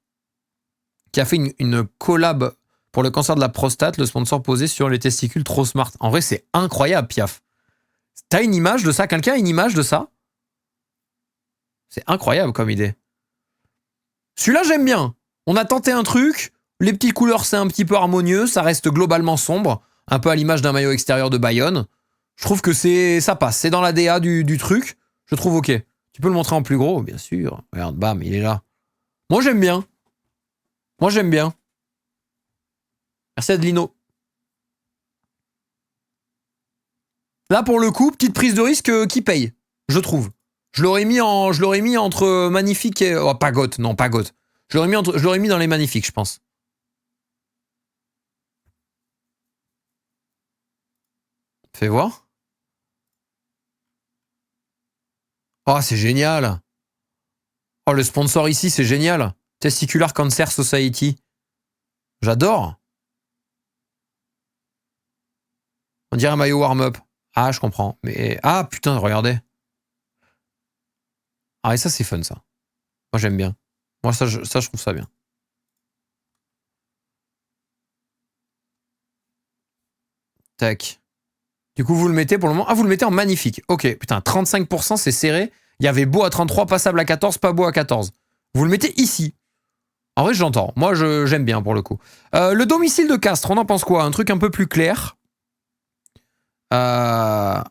Qui a fait une collab pour le cancer de la prostate, le sponsor posé sur les testicules trop smart. En vrai, c'est incroyable, Piaf. T'as une image de ça? Quelqu'un a une image de ça? C'est incroyable comme idée. Celui-là, j'aime bien. On a tenté un truc. Les petites couleurs, c'est un petit peu harmonieux. Ça reste globalement sombre. Un peu à l'image d'un maillot extérieur de Bayonne. Je trouve que ça passe. C'est dans la DA du truc. Je trouve ok. Tu peux le montrer en plus gros, bien sûr. Regarde, bam, il est là. Moi, j'aime bien. Merci Adelino. Là, pour le coup, petite prise de risque qui paye, je trouve. Je l'aurais mis entre magnifique et... Oh, pas goth, non, pas goth. Je l'aurais mis dans les magnifiques, je pense. Fais voir. Oh, c'est génial. Oh, le sponsor ici, c'est génial. Testicular Cancer Society. J'adore. On dirait un maillot warm-up. Ah, je comprends. Mais... Ah, putain, regardez. Ah, et ça, c'est fun, ça. Moi, j'aime bien. Moi, ça, je trouve ça bien. Tac. Du coup, vous le mettez pour le moment. Ah, vous le mettez en magnifique. Ok, putain, 35%, c'est serré. Il y avait beau à 33, passable à 14, pas beau à 14. Vous le mettez ici. En vrai, j'entends. Moi, j'aime bien pour le coup. Le domicile de Castres, on en pense quoi? Un truc un peu plus clair. Attends,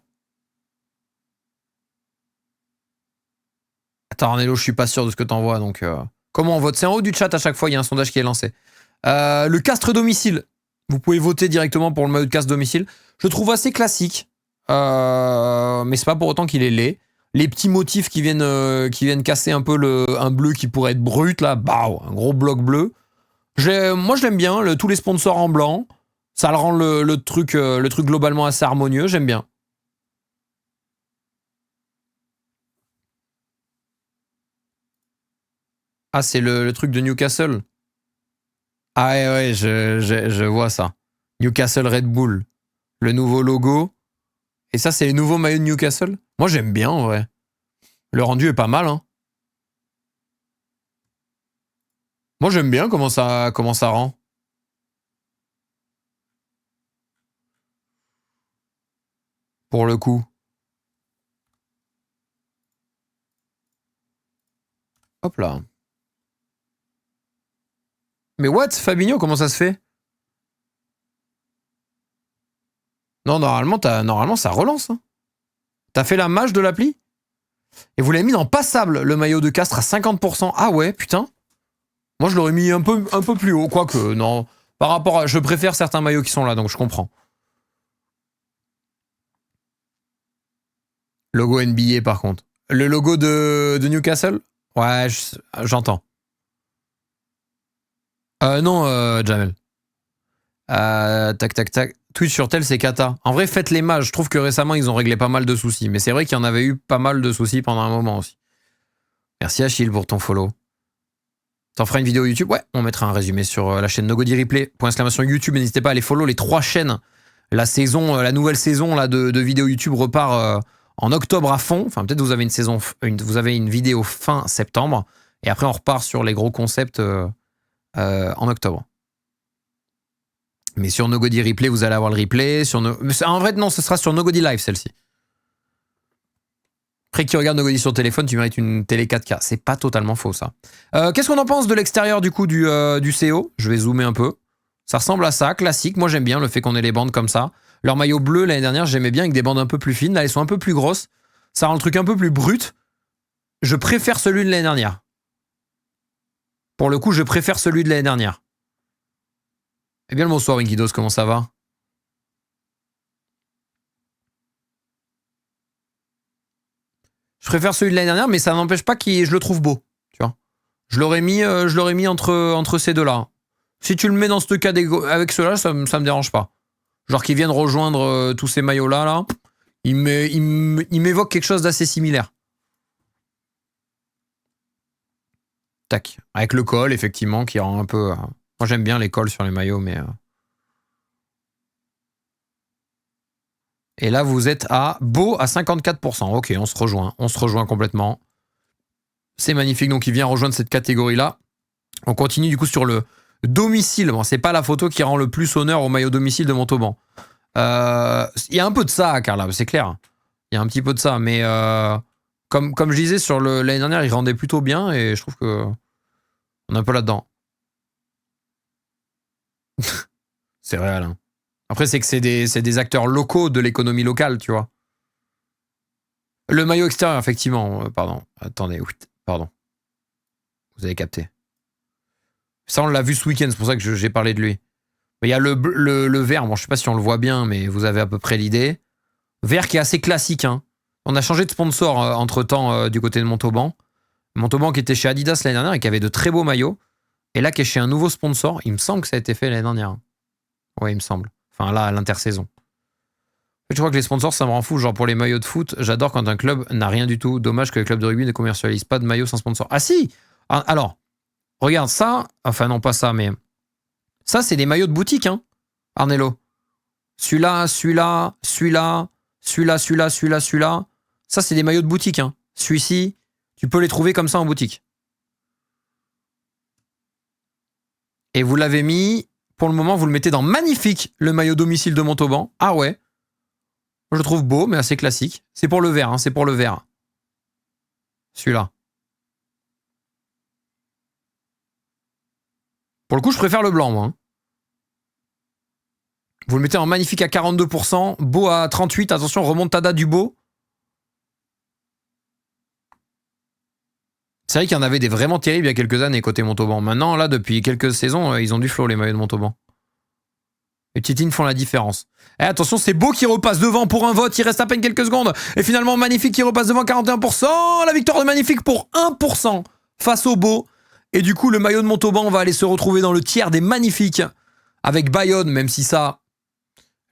Arnello, je suis pas sûr de ce que t'envoies. Donc, comment on vote? C'est en haut du chat à chaque fois, il y a un sondage qui est lancé. Le Castres domicile. Vous pouvez voter directement pour le maillot de Castres domicile. Je le trouve assez classique. Mais c'est pas pour autant qu'il est laid. Les petits motifs qui viennent casser un peu un bleu qui pourrait être brut, là, bah, un gros bloc bleu. Moi, je l'aime bien, tous les sponsors en blanc. Ça le rend le truc globalement assez harmonieux, j'aime bien. Ah, c'est le truc de Newcastle. Ah ouais, je vois ça. Newcastle Red Bull. Le nouveau logo. Et ça, c'est les nouveaux maillots de Newcastle. Moi, j'aime bien, en vrai. Le rendu est pas mal, hein. Moi, j'aime bien comment ça rend. pour le coup. Hop là. Mais what, Fabinho, comment ça se fait? Non, normalement ça relance. Hein. T'as fait la mage de l'appli? Et vous l'avez mis dans passable, le maillot de Castres à 50%. Ah ouais, putain. Moi, je l'aurais mis un peu plus haut. Quoique, non. Par rapport à... Je préfère certains maillots qui sont là, donc je comprends. Logo NBA, par contre. Le logo de Newcastle? Ouais, j'entends. Non, Jamel. Tac, tac, tac. Twitch sur tel, c'est cata. En vrai, faites les mages. Je trouve que récemment, ils ont réglé pas mal de soucis. Mais c'est vrai qu'il y en avait eu pas mal de soucis pendant un moment aussi. Merci Achille pour ton follow. T'en feras une vidéo YouTube? Ouais, on mettra un résumé sur la chaîne Nogody Replay. Point exclamation YouTube, n'hésitez pas à aller follow les 3 chaînes. La nouvelle saison là, de vidéos YouTube repart en octobre à fond. Enfin, peut-être vous avez vous avez une vidéo fin septembre. Et après, on repart sur les gros concepts en octobre. Mais sur Nogody Replay, vous allez avoir le replay. En vrai, non, ce sera sur Nogody Live, celle-ci. Après, qui regarde Nogody sur téléphone, tu mérites une télé 4K. C'est pas totalement faux, ça. Qu'est-ce qu'on en pense de l'extérieur, du coup, du CO? Je vais zoomer un peu. Ça ressemble à ça, classique. Moi, j'aime bien le fait qu'on ait les bandes comme ça. Leur maillot bleu, l'année dernière, j'aimais bien avec des bandes un peu plus fines. Là, elles sont un peu plus grosses. Ça rend le truc un peu plus brut. Je préfère celui de l'année dernière. Pour le coup, je préfère celui de l'année dernière. Eh bien, le bonsoir, Winkidos, comment ça va? Je préfère celui de l'année dernière, mais ça n'empêche pas que je le trouve beau. Tu vois. Je l'aurais mis entre ces deux-là. Si tu le mets dans ce cas avec ceux-là, ça me dérange pas. Genre qu'ils viennent rejoindre tous ces maillots-là, là, il m'évoque quelque chose d'assez similaire. Tac. Avec le col, effectivement, qui rend un peu... Moi, j'aime bien les cols sur les maillots, mais... Et là, vous êtes à beau à 54%. Ok, on se rejoint complètement. C'est magnifique, donc il vient rejoindre cette catégorie-là. On continue du coup sur le domicile. Bon, c'est pas la photo qui rend le plus honneur au maillot domicile de Montauban. Il y a un peu de ça, Carla, c'est clair. Il y a un petit peu de ça, mais comme je disais, sur l'année dernière, il rendait plutôt bien et je trouve que on est un peu là-dedans. C'est vrai, Alain. Après, c'est que c'est des acteurs locaux de l'économie locale, tu vois. Le maillot extérieur, effectivement. Pardon. Attendez. Pardon. Vous avez capté. Ça, on l'a vu ce week-end. C'est pour ça que j'ai parlé de lui. Il y a le vert. Bon, je sais pas si on le voit bien, mais vous avez à peu près l'idée. Vert qui est assez classique. Hein. On a changé de sponsor entre-temps du côté de Montauban. Montauban qui était chez Adidas l'année dernière et qui avait de très beaux maillots. Et là, qui est chez un nouveau sponsor. Il me semble que ça a été fait l'année dernière. Ouais, il me semble. Enfin, là, à l'intersaison. Je crois que les sponsors, ça me rend fou. Genre pour les maillots de foot, j'adore quand un club n'a rien du tout. Dommage que les clubs de rugby ne commercialisent pas de maillots sans sponsor. Ah si! Alors, regarde ça. Enfin, non, pas ça, mais... Ça, c'est des maillots de boutique, hein, Arnello. Celui-là. Ça, c'est des maillots de boutique, hein. Celui-ci, tu peux les trouver comme ça en boutique. Et vous l'avez mis... Pour le moment, vous le mettez dans magnifique, le maillot domicile de Montauban. Ah ouais. Je le trouve beau, mais assez classique. C'est pour le vert, hein, c'est pour le vert. Celui-là. Pour le coup, je préfère le blanc, moi. Vous le mettez en magnifique à 42%, beau à 38%. Attention, remontada du beau. C'est vrai qu'il y en avait des vraiment terribles il y a quelques années côté Montauban. Maintenant, là, depuis quelques saisons, ils ont du flow, les maillots de Montauban. Les petites lignes font la différence. Et attention, c'est Beau qui repasse devant pour un vote. Il reste à peine quelques secondes. Et finalement, Magnifique qui repasse devant 41%. La victoire de Magnifique pour 1% face au Beau. Et du coup, le maillot de Montauban va aller se retrouver dans le tiers des Magnifiques. Avec Bayonne, même si ça...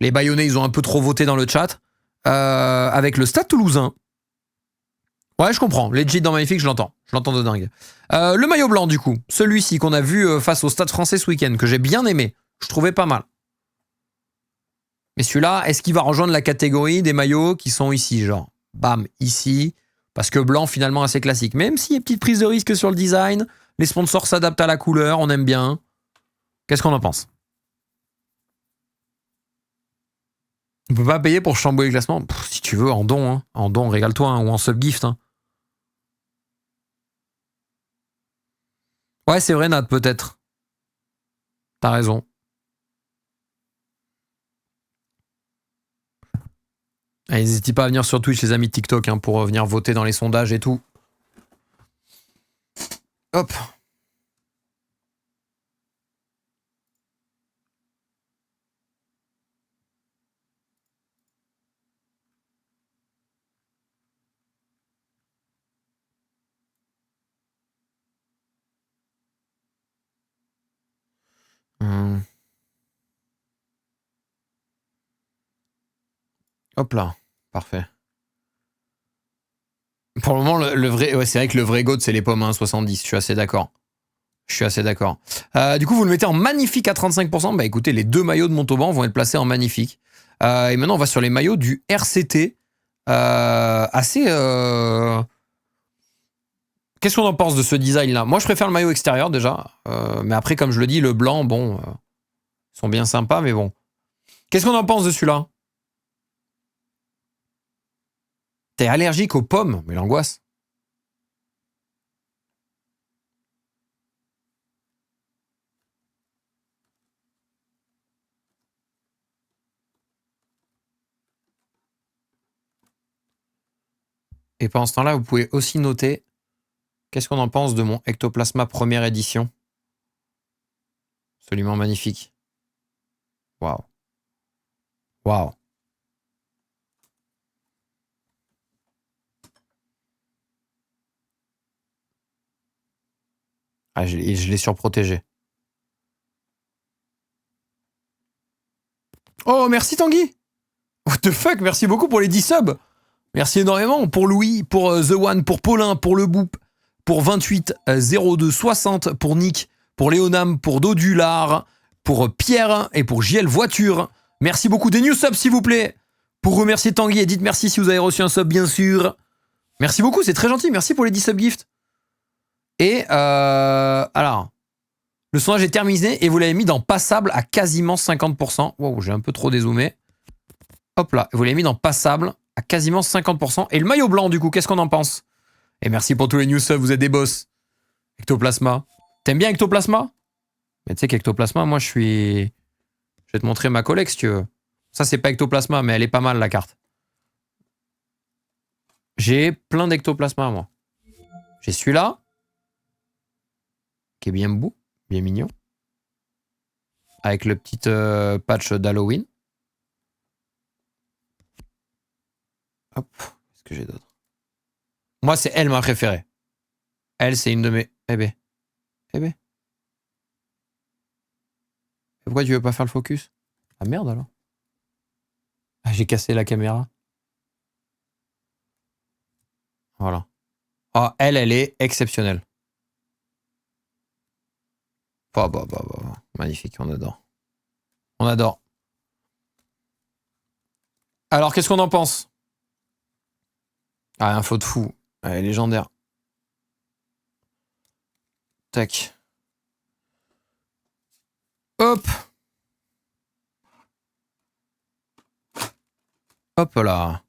Les Bayonnais, ils ont un peu trop voté dans le chat. Avec le Stade Toulousain. Ouais, je comprends. Legit dans Magnifique, je l'entends. Je l'entends de dingue. Le maillot blanc, du coup. Celui-ci qu'on a vu face au Stade Français ce week-end, que j'ai bien aimé. Je trouvais pas mal. Mais celui-là, est-ce qu'il va rejoindre la catégorie des maillots qui sont ici, genre, bam, ici, parce que blanc, finalement, assez classique. Même s'il y a une petite prise de risque sur le design, les sponsors s'adaptent à la couleur, on aime bien. Qu'est-ce qu'on en pense? On peut pas payer pour chambouler le classement? tu veux, en don. Hein. En don, régale-toi, hein, ou en subgift. Hein. Ouais, c'est vrai, Nat, peut-être. T'as raison. N'hésitez pas à venir sur Twitch, les amis de TikTok, hein, pour venir voter dans les sondages et tout. Hop. Hop là. Parfait. Pour le moment, le vrai... Ouais, c'est vrai que le vrai GOAT, c'est les pommes à 1,70. Je suis assez d'accord. Du coup, vous le mettez en magnifique à 35%. Bah écoutez, les deux maillots de Montauban vont être placés en magnifique. Et maintenant, on va sur les maillots du RCT. Assez... Qu'est-ce qu'on en pense de ce design-là? Moi, je préfère le maillot extérieur, déjà. Mais après, comme je le dis, le blanc, bon... ils sont bien sympas, mais bon. Qu'est-ce qu'on en pense de celui-là? T'es allergique aux pommes? Mais l'angoisse. Et pendant ce temps-là, vous pouvez aussi noter qu'est-ce qu'on en pense de mon Ectoplasma première édition. Absolument magnifique. Waouh. Waouh. Ah, je l'ai surprotégé. Oh, merci Tanguy. What the fuck, merci beaucoup pour les 10 subs. Merci énormément pour Louis, pour The One, pour Paulin, pour Le Boop, pour 28 02 60, pour Nick, pour Léonam, pour Dodular, pour Pierre et pour JL Voiture. Merci beaucoup. Des new subs, s'il vous plaît. Pour remercier Tanguy et dites merci si vous avez reçu un sub, bien sûr. Merci beaucoup, c'est très gentil. Merci pour les 10 sub gifts. Et alors, le sondage est terminé et vous l'avez mis dans passable à quasiment 50%. Wow, j'ai un peu trop dézoomé. Hop là, vous l'avez mis dans passable à quasiment 50%. Et le maillot blanc, du coup, qu'est-ce qu'on en pense? Et merci pour tous les news subs, vous êtes des boss. Ectoplasma. T'aimes bien Ectoplasma? Mais tu sais qu'Ectoplasma, moi, je vais te montrer ma collègue, si tu veux. Ça, c'est pas Ectoplasma, mais elle est pas mal, la carte. J'ai plein d'Ectoplasma, moi. J'ai celui-là, qui est bien beau, bien mignon. Avec le petit patch d'Halloween. Hop, qu'est-ce que j'ai d'autre? Moi, c'est elle ma préférée. Elle, c'est une de mes... Eh ben. Eh ben. Pourquoi tu veux pas faire le focus? Ah merde alors. Ah, j'ai cassé la caméra. Voilà. Ah, elle est exceptionnelle. Magnifique, on adore. On adore. Alors, qu'est-ce qu'on en pense? Ah, info de fou. Elle est légendaire. Tac. Hop. Hop là.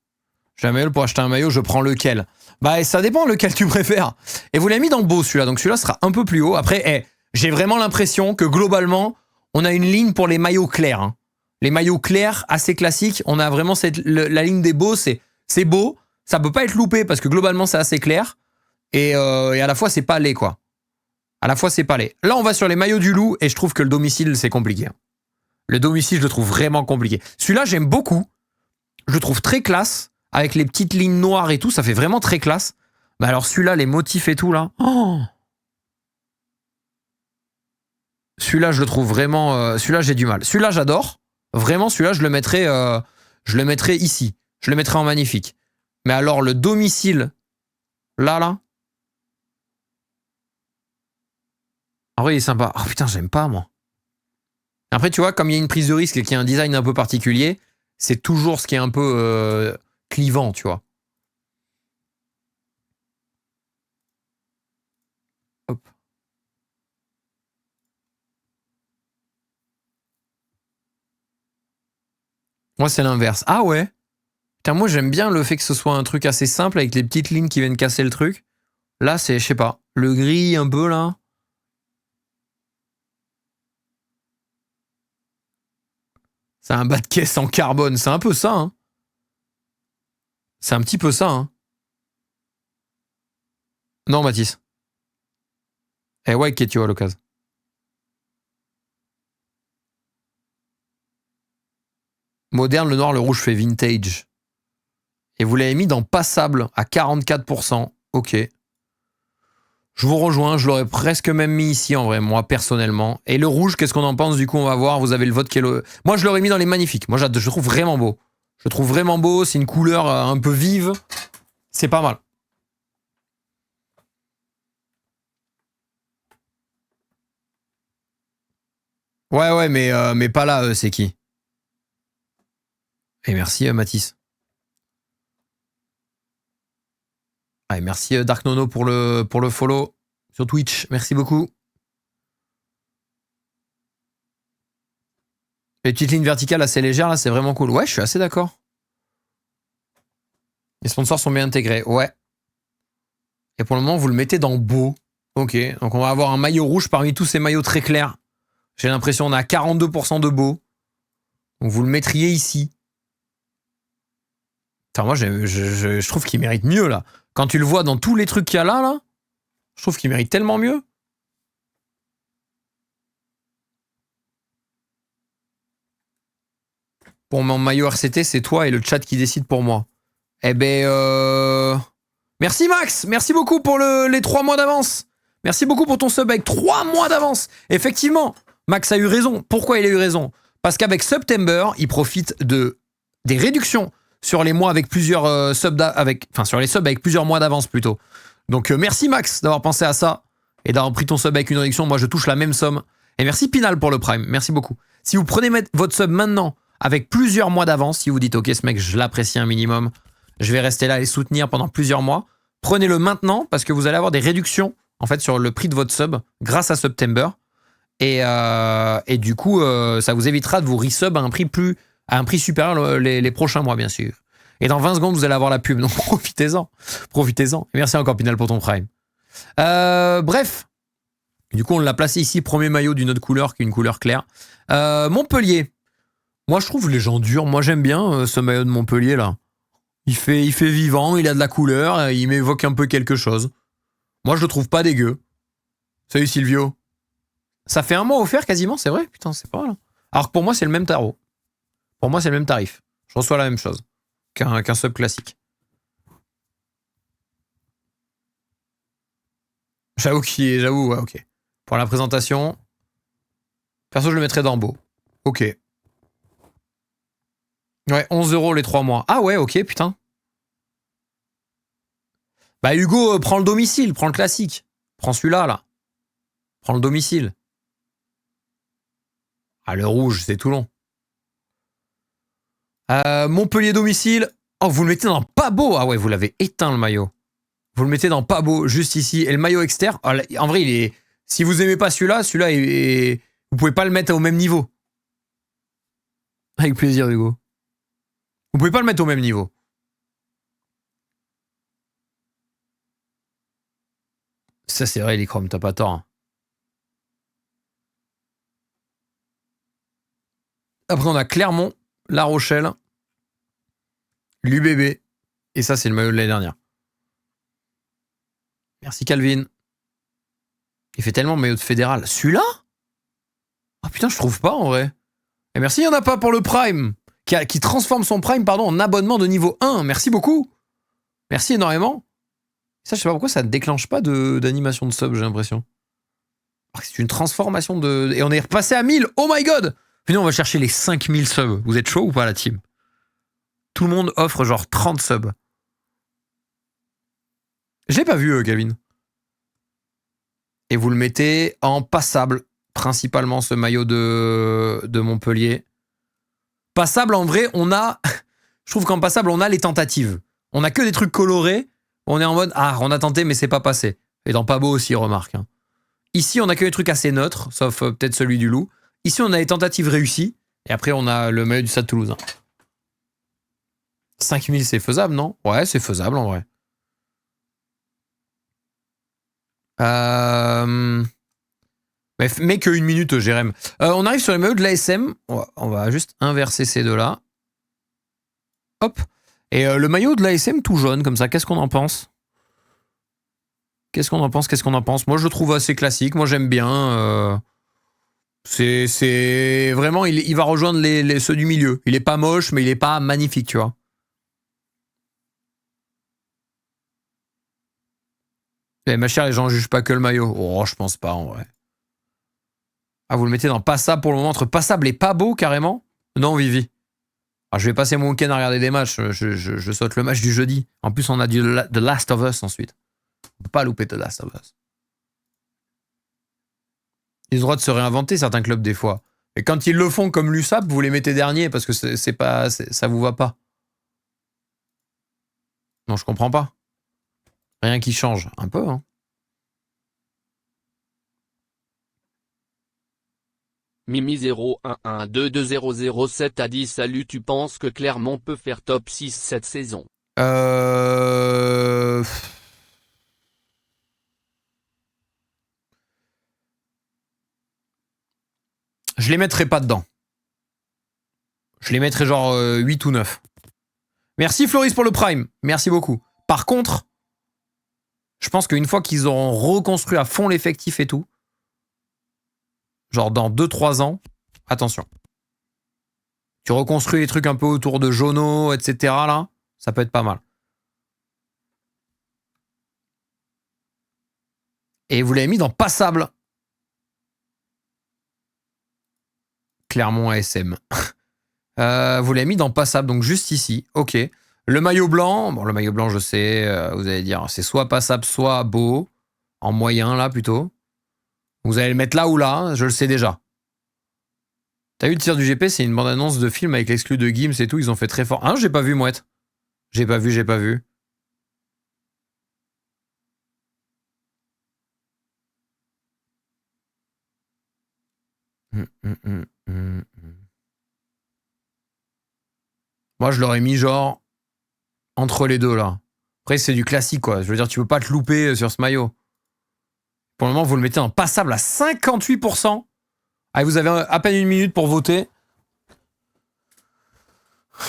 Jamel, pour acheter un maillot, je prends lequel? Bah, ça dépend lequel tu préfères. Et vous l'avez mis dans le beau, celui-là. Donc, celui-là sera un peu plus haut. Après, j'ai vraiment l'impression que globalement, on a une ligne pour les maillots clairs. Hein. Les maillots clairs, assez classiques. On a vraiment la ligne des beaux. C'est beau. Ça peut pas être loupé parce que globalement, c'est assez clair. Et à la fois, c'est pas laid, quoi. À la fois, c'est pas laid. Là, on va sur les maillots du loup et je trouve que le domicile, c'est compliqué. Hein. Le domicile, je le trouve vraiment compliqué. Celui-là, j'aime beaucoup. Je le trouve très classe. Avec les petites lignes noires et tout, ça fait vraiment très classe. Mais alors celui-là, les motifs et tout, là... Oh, celui-là, je le trouve vraiment... celui-là, j'ai du mal. Celui-là, j'adore. Vraiment, celui-là, je le mettrais ici. Je le mettrais en magnifique. Mais alors, le domicile, là... En vrai, il est sympa. Oh putain, j'aime pas, moi. Après, tu vois, comme il y a une prise de risque et qu'il y a un design un peu particulier, c'est toujours ce qui est un peu clivant, tu vois. Hop. Moi, c'est l'inverse. Ah ouais? Putain, moi j'aime bien le fait que ce soit un truc assez simple avec les petites lignes qui viennent casser le truc. Là, c'est, je sais pas, le gris un peu là. C'est un bas de caisse en carbone, c'est un peu ça, hein. C'est un petit peu ça, hein. Non, Mathis. Eh ouais, Ketio à l'occasion. Moderne, le noir, le rouge fait vintage. Et vous l'avez mis dans passable à 44%. Ok. Je vous rejoins, je l'aurais presque même mis ici en vrai, moi personnellement. Et le rouge, qu'est-ce qu'on en pense? Du coup, on va voir. Vous avez le vote qui est le. Moi, je l'aurais mis dans les magnifiques. Moi, je le trouve vraiment beau. Je le trouve vraiment beau. C'est une couleur un peu vive. C'est pas mal. Ouais, mais pas là, c'est qui? Et merci, Mathis. Ah, et merci, Dark Nono, pour le follow sur Twitch. Merci beaucoup. Les petites lignes verticales assez légères, là, c'est vraiment cool. Ouais, je suis assez d'accord. Les sponsors sont bien intégrés. Ouais. Et pour le moment, vous le mettez dans beau. Ok. Donc, on va avoir un maillot rouge parmi tous ces maillots très clairs. J'ai l'impression qu'on a 42% de beau. Donc, vous le mettriez ici. Enfin, moi, je trouve qu'il mérite mieux, là. Quand tu le vois dans tous les trucs qu'il y a là, je trouve qu'il mérite tellement mieux. Pour mon maillot RCT, c'est toi et le chat qui décide pour moi. Eh ben, merci Max, merci beaucoup pour les 3 mois d'avance. Merci beaucoup pour ton sub avec 3 mois d'avance. Effectivement, Max a eu raison. Pourquoi il a eu raison? Parce qu'avec September, il profite des réductions sur les mois avec plusieurs subs, sur les subs avec plusieurs mois d'avance plutôt. Donc merci Max d'avoir pensé à ça et d'avoir pris ton sub avec une réduction. Moi, je touche la même somme. Et merci Pinal pour le Prime. Merci beaucoup. Si vous prenez votre sub maintenant avec plusieurs mois d'avance, si vous dites ok, ce mec, je l'apprécie un minimum, je vais rester là et soutenir pendant plusieurs mois. Prenez-le maintenant parce que vous allez avoir des réductions en fait sur le prix de votre sub grâce à September. Et du coup, ça vous évitera de vous resub à un prix supérieur les prochains mois, bien sûr. Et dans 20 secondes, vous allez avoir la pub. Donc profitez-en. Profitez-en. Et merci encore, Pinal, pour ton Prime. Bref. Du coup, on l'a placé ici, premier maillot d'une autre couleur qu'une couleur claire. Montpellier. Moi, je trouve les gens durs. Moi, j'aime bien ce maillot de Montpellier, là. Il fait vivant, il a de la couleur, il m'évoque un peu quelque chose. Moi, je le trouve pas dégueu. Salut Silvio. Ça fait un mois offert quasiment, c'est vrai? Putain, c'est pas mal. Alors que pour moi, c'est le même tarot. Pour moi, c'est le même tarif. Je reçois la même chose qu'un sub classique. J'avoue, ouais, ok. Pour la présentation, perso, je le mettrais dans beau. Ok. Ouais, 11 € les 3 mois. Ah ouais, ok, putain. Bah Hugo, prends le domicile, prends le classique. Prends celui-là, là. Prends le domicile. Ah, le rouge, c'est Toulon. Montpellier domicile. Oh, vous le mettez dans pas beau. Ah ouais, vous l'avez éteint le maillot. Vous le mettez dans pas beau, juste ici. Et le maillot externe, en vrai, il est. Si vous aimez pas celui-là, vous pouvez pas le mettre au même niveau. Avec plaisir, Hugo. Vous pouvez pas le mettre au même niveau. Ça, c'est vrai, Elicrom, t'as pas tort. Hein. Après, on a Clermont, La Rochelle, l'UBB. Et ça, c'est le maillot de l'année dernière. Merci, Calvin. Il fait tellement maillot de fédéral. Celui-là? Ah putain, je trouve pas en vrai. Et merci, il y en a pas pour le Prime. Qui transforme son Prime en abonnement de niveau 1. Merci beaucoup. Merci énormément. Ça, je sais pas pourquoi ça ne déclenche pas d'animation de sub, j'ai l'impression. C'est une transformation de. Et on est repassé à 1000. Oh my god! Puis nous, on va chercher les 5000 subs. Vous êtes chaud ou pas, la team? Tout le monde offre genre 30 subs. J'ai pas vu, Calvin. Et vous le mettez en passable, principalement ce maillot de Montpellier. Passable, en vrai, on a. Je trouve qu'en passable, on a les tentatives. On a que des trucs colorés. On est en mode, ah, on a tenté, mais c'est pas passé. Et dans pas beau aussi, remarque. Hein. Ici, on a que des trucs assez neutres, sauf peut-être celui du loup. Ici, on a les tentatives réussies. Et après, on a le maillot du Stade Toulousain. 5000, c'est faisable, non? Ouais, c'est faisable en vrai. Mais que 1 minute, Jérém. On arrive sur les maillots de l'ASM. On va juste inverser ces deux-là. Hop. Et le maillot de l'ASM tout jaune, comme ça, qu'est-ce qu'on en pense? Qu'est-ce qu'on en pense? Moi, je le trouve assez classique. Moi, j'aime bien. C'est vraiment, il va rejoindre ceux du milieu. Il est pas moche, mais il est pas magnifique, tu vois. Et ma chère, les gens jugent pas que le maillot. Oh, je pense pas en vrai. Ah, vous le mettez dans passable pour le moment, entre passable et pas beau carrément? Non, Vivi. Ah, je vais passer mon week-end à regarder des matchs. Je saute le match du jeudi. En plus, on a du The Last of Us ensuite. On peut pas louper The Last of Us. Ils ont le droit de se réinventer, certains clubs, des fois. Et quand ils le font comme l'USAP, vous les mettez derniers parce que ça vous va pas. Non, je comprends pas. Rien qui change. Un peu, hein. Mimi01122007 a dit salut, tu penses que Clermont peut faire top 6 cette saison? Je les mettrai pas dedans. Je les mettrai genre 8 ou 9. Merci Floris pour le Prime. Merci beaucoup. Par contre, je pense qu'une fois qu'ils auront reconstruit à fond l'effectif et tout, genre dans 2-3 ans, attention. Tu reconstruis les trucs un peu autour de Jono, etc. là, ça peut être pas mal. Et vous l'avez mis dans passable. Clermont ASM. Vous l'avez mis dans passable, donc juste ici. Ok. Le maillot blanc, bon, le maillot blanc, je sais, vous allez dire, c'est soit passable, soit beau. En moyen, là, plutôt. Vous allez le mettre là ou là, je le sais déjà. T'as vu le tir du GP, c'est une bande-annonce de film avec l'exclu de Gims et tout, ils ont fait très fort. Ah, j'ai pas vu, Mouette. J'ai pas vu. Moi, je l'aurais mis genre entre les deux, là. Après, c'est du classique, quoi. Je veux dire, tu peux pas te louper sur ce maillot. Pour le moment, vous le mettez en passable à 58%. Allez, vous avez à peine 1 minute pour voter.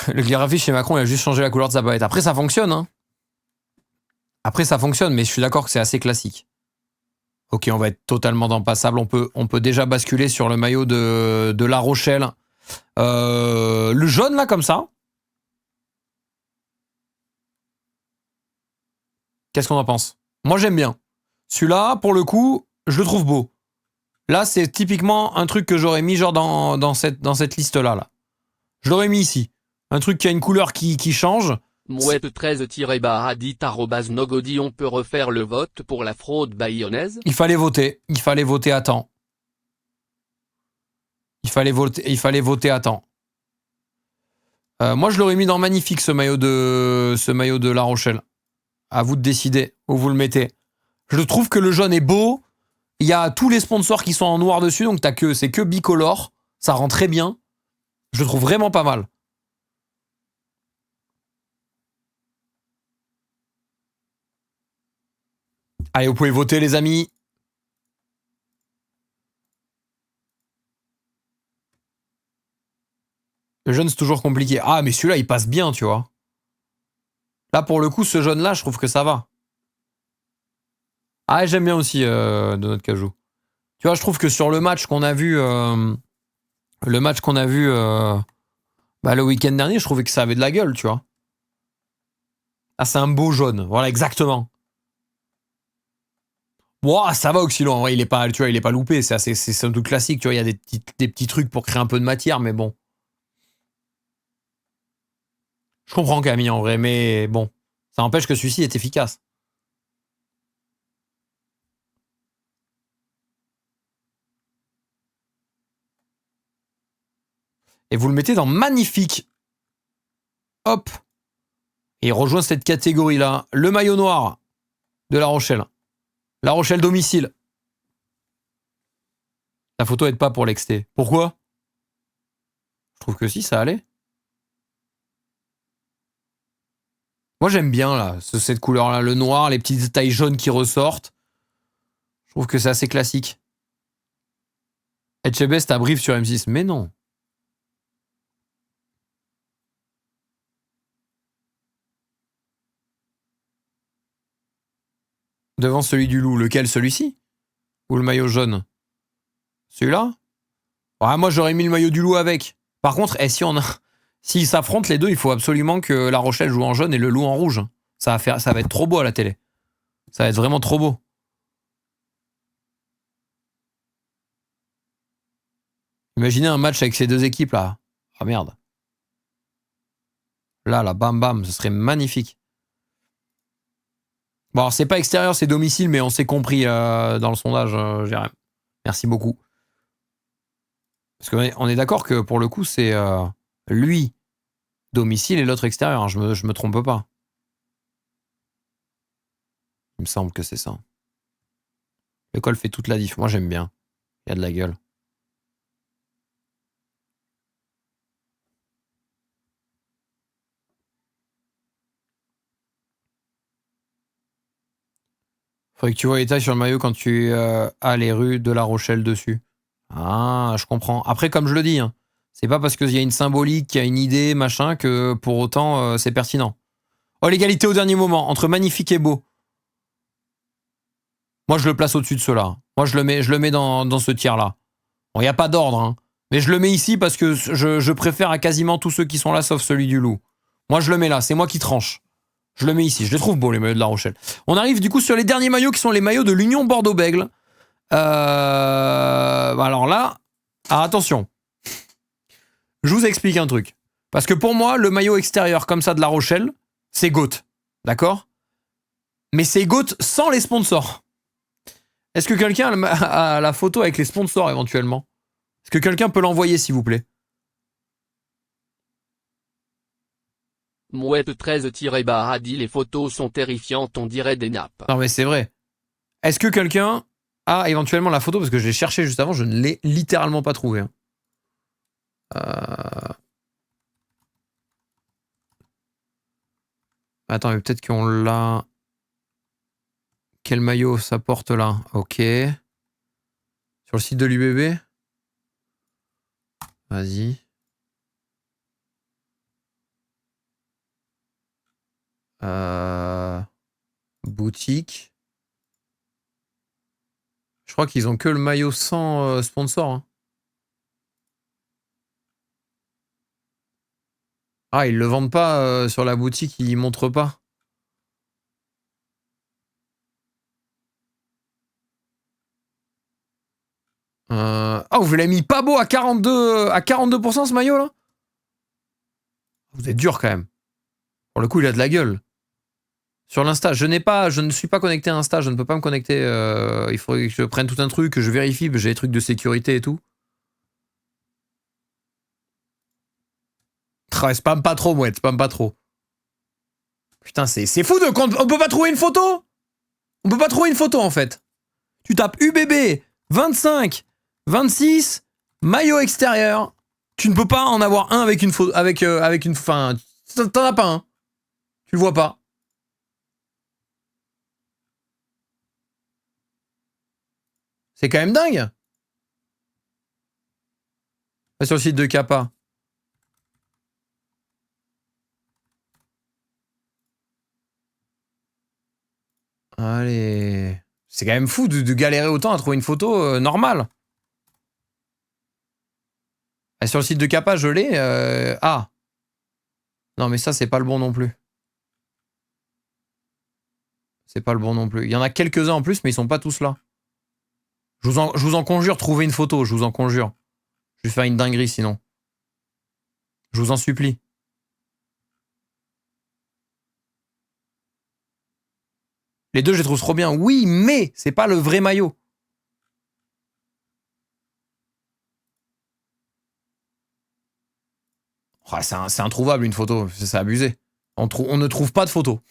Le graphiste chez Macron, il a juste changé la couleur de sa palette. Après, ça fonctionne, hein. Après, ça fonctionne, mais je suis d'accord que c'est assez classique. Ok, on va être totalement dans passable. On peut déjà basculer sur le maillot de La Rochelle. Le jaune, là, comme ça. Qu'est-ce qu'on en pense? Moi, j'aime bien. Celui-là, pour le coup, je le trouve beau. Là, c'est typiquement un truc que j'aurais mis genre dans cette liste-là. Là. Je l'aurais mis ici. Un truc qui a une couleur qui change. Mouette 13-bar a dit @nogodi, on peut refaire le vote pour la fraude bayonnaise? Il fallait voter. Il fallait voter à temps. Il fallait voter à temps. Moi, je l'aurais mis dans magnifique, ce maillot de La Rochelle. À vous de décider où vous le mettez. Je trouve que le jaune est beau. Il y a tous les sponsors qui sont en noir dessus, donc c'est que bicolore. Ça rend très bien. Je le trouve vraiment pas mal. Allez, vous pouvez voter, les amis. Le jaune, c'est toujours compliqué. Ah, mais celui-là, il passe bien, tu vois. Là, pour le coup, ce jaune-là, je trouve que ça va. Ah, j'aime bien aussi de notre cajou. Tu vois, je trouve que sur le match qu'on a vu, le week-end dernier, je trouvais que ça avait de la gueule, tu vois. Ah, c'est un beau jaune. Voilà, exactement. Bon, ça va, Oxylo. En vrai, il est pas, tu vois, il est pas loupé. C'est un truc classique, tu vois. Il y a des petits trucs pour créer un peu de matière, mais bon. Je comprends Camille en vrai, mais bon, ça empêche que celui-ci est efficace. Et vous le mettez dans magnifique. Hop. Et il rejoint cette catégorie-là. Le maillot noir de La Rochelle. La Rochelle domicile. La photo aide pas pour l'exté. Pourquoi? Je trouve que si, ça allait. Moi, j'aime bien là, cette couleur-là, le noir, les petites détails jaunes qui ressortent. Je trouve que c'est assez classique. Etchebest à brief sur M6, mais non. Devant celui du loup, lequel, celui-ci? Ou le maillot jaune? Celui-là? Ouais, moi, j'aurais mis le maillot du loup avec. Par contre, si on a... s'ils s'affrontent les deux, il faut absolument que La Rochelle joue en jaune et le loup en rouge. Ça va être trop beau à la télé. Ça va être vraiment trop beau. Imaginez un match avec ces deux équipes là. Ah merde. Là, bam bam, ce serait magnifique. Bon, alors c'est pas extérieur, c'est domicile, mais on s'est compris dans le sondage, Jérém. Merci beaucoup. Parce qu'on est d'accord que pour le coup, c'est lui domicile et l'autre extérieur. Hein, je me trompe pas. Il me semble que c'est ça. L'école fait toute la diff. Moi, j'aime bien. Il y a de la gueule. Faudrait que tu vois les tailles sur le maillot quand tu as les rues de La Rochelle dessus. Ah, je comprends. Après, comme je le dis, hein, c'est pas parce qu'il y a une symbolique, qu'il y a une idée, machin, que pour autant c'est pertinent. Oh, l'égalité au dernier moment, entre magnifique et beau. Moi, je le place au-dessus de cela. Moi, je le mets dans ce tiers-là. Bon, il n'y a pas d'ordre, hein, mais je le mets ici parce que je préfère à quasiment tous ceux qui sont là, sauf celui du loup. Moi, je le mets là, c'est moi qui tranche. Je le mets ici, je les trouve beaux, les maillots de La Rochelle. On arrive du coup sur les derniers maillots qui sont les maillots de l'Union Bordeaux-Bègles. Alors là, attention. Je vous explique un truc. Parce que pour moi, le maillot extérieur comme ça de La Rochelle, c'est GOAT. D'accord? Mais c'est GOAT sans les sponsors. Est-ce que quelqu'un a la photo avec les sponsors éventuellement? Est-ce que quelqu'un peut l'envoyer s'il vous plaît? Mouette 13-a dit les photos sont terrifiantes, on dirait des nappes. Non mais c'est vrai. Est-ce que quelqu'un a éventuellement la photo? Parce que je l'ai cherché juste avant, je ne l'ai littéralement pas trouvé. Attends, mais peut-être qu'on l'a... Quel maillot ça porte là? Ok. Sur le site de l'UBB? Vas-y. Boutique. Je crois qu'ils ont que le maillot sans sponsor. Hein. Ah, ils le vendent pas sur la boutique, ils montrent pas. Ah, vous l'avez mis pas beau à 42% ce maillot là? Vous êtes dur quand même. Pour le coup, il a de la gueule. Sur l'Insta, je ne suis pas connecté à Insta, je ne peux pas me connecter. Il faudrait que je prenne tout un truc, que je vérifie, j'ai des trucs de sécurité et tout. Ouais, spam pas trop, mouette, spam pas trop. Putain, c'est fou on peut pas trouver une photo. On peut pas trouver une photo en fait. Tu tapes UBB 25 26 maillot extérieur. Tu ne peux pas en avoir un avec une photo avec une fin. T'en as pas un. Tu le vois pas. C'est quand même dingue. Va sur le site de Kappa. Allez. C'est quand même fou de galérer autant à trouver une photo normale. Et sur le site de Kappa, je l'ai. Ah. Non, mais ça, c'est pas le bon non plus. C'est pas le bon non plus. Il y en a quelques-uns en plus, mais ils sont pas tous là. Je vous en conjure, trouvez une photo, je vous en conjure. Je vais faire une dinguerie sinon. Je vous en supplie. Les deux, je les trouve trop bien. Oui, mais c'est pas le vrai maillot. Oh, c'est introuvable une photo, c'est abusé. On ne trouve pas de photo.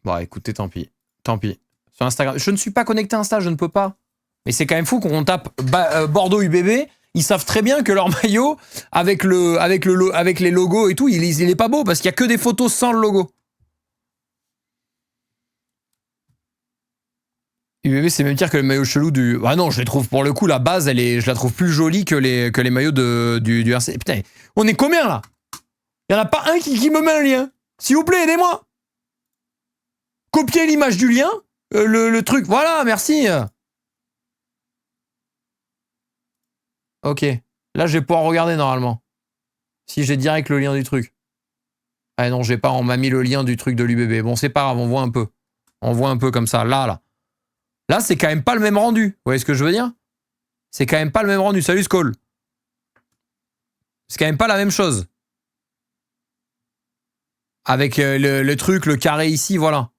Bon, écoutez, tant pis. Tant pis. Sur Instagram. Je ne suis pas connecté à Insta, je ne peux pas. Mais c'est quand même fou qu'on tape Bordeaux UBB. Ils savent très bien que leur maillot, avec les logos et tout, il est pas beau parce qu'il y a que des photos sans le logo. UBB, c'est même pire que le maillot chelou du... Ah non, je les trouve pour le coup, la base, je la trouve plus jolie que les maillots du RC. Putain, on est combien là? Il n'y en a pas un qui me met un lien. S'il vous plaît, aidez-moi. Copiez l'image du lien, le truc. Voilà, merci. Ok. Là, je vais pouvoir regarder normalement. Si j'ai direct le lien du truc. Ah non, j'ai pas, on m'a mis le lien du truc de l'UBB. Bon, c'est pas grave, on voit un peu. On voit un peu comme ça. Là. Là, c'est quand même pas le même rendu. Vous voyez ce que je veux dire? C'est quand même pas le même rendu. Salut Skoll. C'est quand même pas la même chose. Avec le truc, le carré ici, voilà.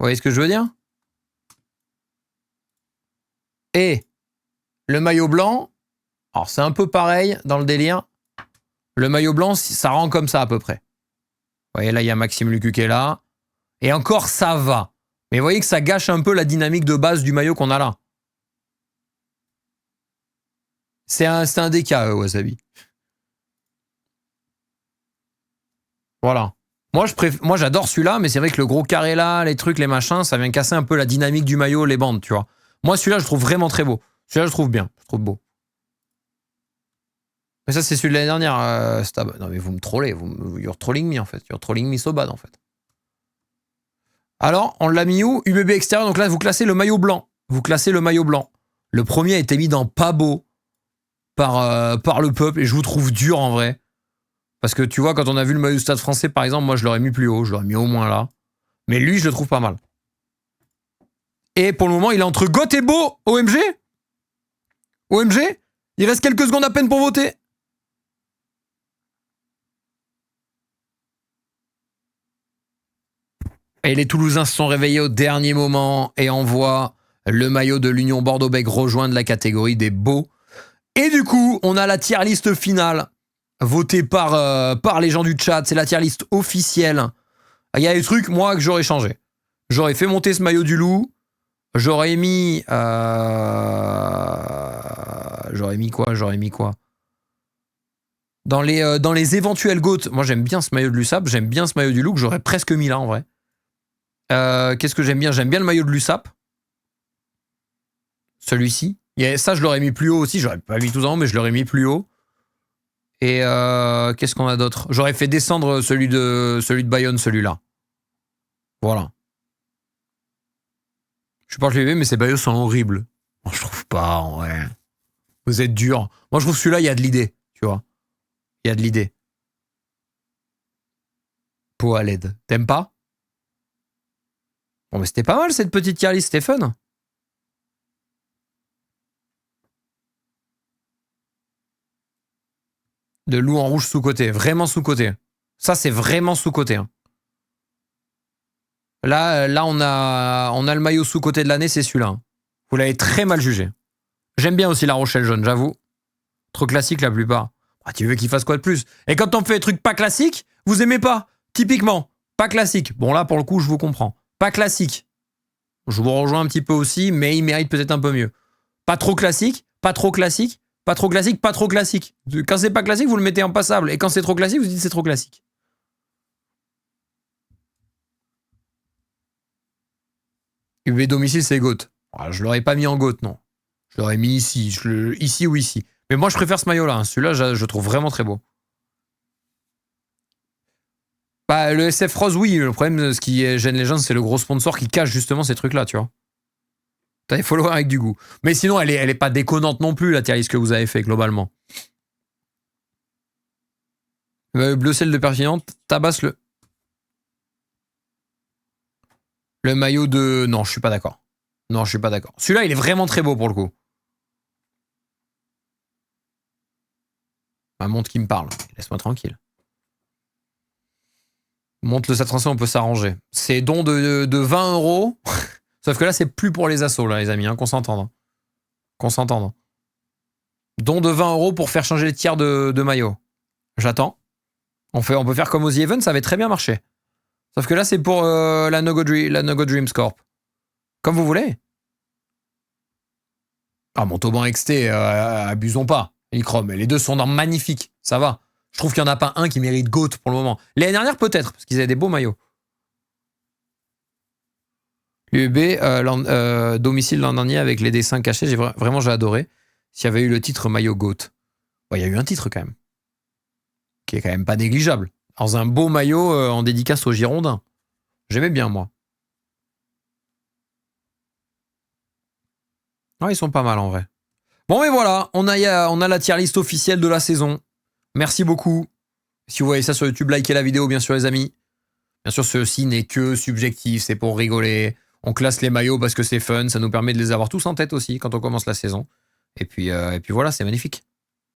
Vous voyez ce que je veux dire? Et le maillot blanc, alors c'est un peu pareil dans le délire. Le maillot blanc, ça rend comme ça à peu près. Vous voyez, là, il y a Maxime Lucu qui est là. Et encore, ça va. Mais vous voyez que ça gâche un peu la dynamique de base du maillot qu'on a là. C'est un DK, Wasabi. Voilà. Moi, j'adore celui-là, mais c'est vrai que le gros carré là, les trucs, les machins, ça vient casser un peu la dynamique du maillot, les bandes, tu vois. Moi, celui-là, je trouve vraiment très beau. Celui-là, je trouve bien. Je trouve beau. Mais ça, c'est celui de l'année dernière, Stab. Non, mais vous me trollez. You're trolling me, en fait. You're trolling me so bad, en fait. Alors, on l'a mis où? UBB extérieur. Donc là, vous classez le maillot blanc. Vous classez le maillot blanc. Le premier a été mis dans pas beau par le peuple. Et je vous trouve dur, en vrai. Parce que tu vois, quand on a vu le maillot du Stade Français, par exemple, moi, je l'aurais mis plus haut. Je l'aurais mis au moins là. Mais lui, je le trouve pas mal. Et pour le moment, il est entre Goth et Beau. OMG? OMG? Il reste quelques secondes à peine pour voter. Et les Toulousains se sont réveillés au dernier moment et envoient le maillot de l'Union Bordeaux-Bègles rejoindre la catégorie des beaux. Et du coup, on a la tier list finale votée par les gens du chat. C'est la tier list officielle. Il y a des trucs, moi, que j'aurais changé. J'aurais fait monter ce maillot du loup. J'aurais mis... J'aurais mis quoi? Dans les éventuels GOAT, moi j'aime bien ce maillot de l'USAP, j'aime bien ce maillot du loup, que j'aurais presque mis là en vrai. Qu'est-ce que j'aime bien? J'aime bien le maillot de l'USAP. Celui-ci. Ça, je l'aurais mis plus haut aussi. J'aurais pas mis tout en haut, mais je l'aurais mis plus haut. Et qu'est-ce qu'on a d'autre? J'aurais fait descendre celui de Bayonne, celui-là. Voilà. Je suis pas le mais ces maillots sont horribles. Moi, je trouve pas, ouais. Vous êtes dur. Moi, je trouve celui-là, il y a de l'idée, tu vois. Il y a de l'idée. Peau à LED. T'aimes pas? Bon, mais c'était pas mal cette petite tier list, c'était fun. De loup en rouge sous-côté, vraiment sous-côté. Ça, c'est vraiment sous-côté. Hein. Là, on a le maillot sous-côté de l'année, c'est celui-là. Hein. Vous l'avez très mal jugé. J'aime bien aussi la Rochelle jaune, j'avoue. Trop classique la plupart. Ah, tu veux qu'il fasse quoi de plus? Et quand on fait des trucs pas classiques, vous aimez pas. Typiquement, pas classique. Bon là, pour le coup, je vous comprends. Pas classique. Je vous rejoins un petit peu aussi, mais il mérite peut-être un peu mieux. Pas trop classique, pas trop classique, pas trop classique, pas trop classique. Quand c'est pas classique, vous le mettez en passable. Et quand c'est trop classique, vous dites c'est trop classique. UB domicile, c'est GOAT. Ah, je l'aurais pas mis en GOAT, non. Je l'aurais mis ici. Ici ou ici. Mais moi, je préfère ce maillot-là. Hein. Celui-là, je trouve vraiment très beau. Bah, le SF Rose, oui. Le problème, ce qui gêne les gens, c'est le gros sponsor qui cache justement ces trucs-là, tu vois. T'as des followers avec du goût. Mais sinon, elle est pas déconnante non plus, la tier list que vous avez fait, globalement. Bleu sel de Perpignan, tabasse le maillot de... Non, je suis pas d'accord. Non, je suis pas d'accord. Celui-là, il est vraiment très beau pour le coup. Bah, montre qui me parle. Laisse-moi tranquille. Montre le Stade Français, on peut s'arranger. C'est don de 20 €. Sauf que là, c'est plus pour les assos, là, les amis, hein, qu'on s'entende. Qu'on s'entende. Don de 20 € pour faire changer les tiers de maillot. J'attends. On peut faire comme aux The Event, ça avait très bien marché. Sauf que là, c'est pour la Nogo Dreams Corp. Comme vous voulez. Ah, Montauban XT, abusons pas. Lichrome, les deux sont magnifiques. Ça va. Je trouve qu'il n'y en a pas un qui mérite GOAT pour le moment. L'année dernière, peut-être, parce qu'ils avaient des beaux maillots. L'UEB, domicile l'an dernier avec les dessins cachés, j'ai adoré. S'il y avait eu le titre maillot GOAT. Il y a eu un titre quand même. Qui est quand même pas négligeable. Dans un beau maillot en dédicace aux Girondins. J'aimais bien, moi. Ouais, ils sont pas mal en vrai. Bon, mais voilà, on a la tier list officielle de la saison. Merci beaucoup. Si vous voyez ça sur YouTube, likez la vidéo, bien sûr, les amis. Bien sûr, ceci n'est que subjectif, c'est pour rigoler. On classe les maillots parce que c'est fun, ça nous permet de les avoir tous en tête aussi quand on commence la saison. Et puis voilà, c'est magnifique.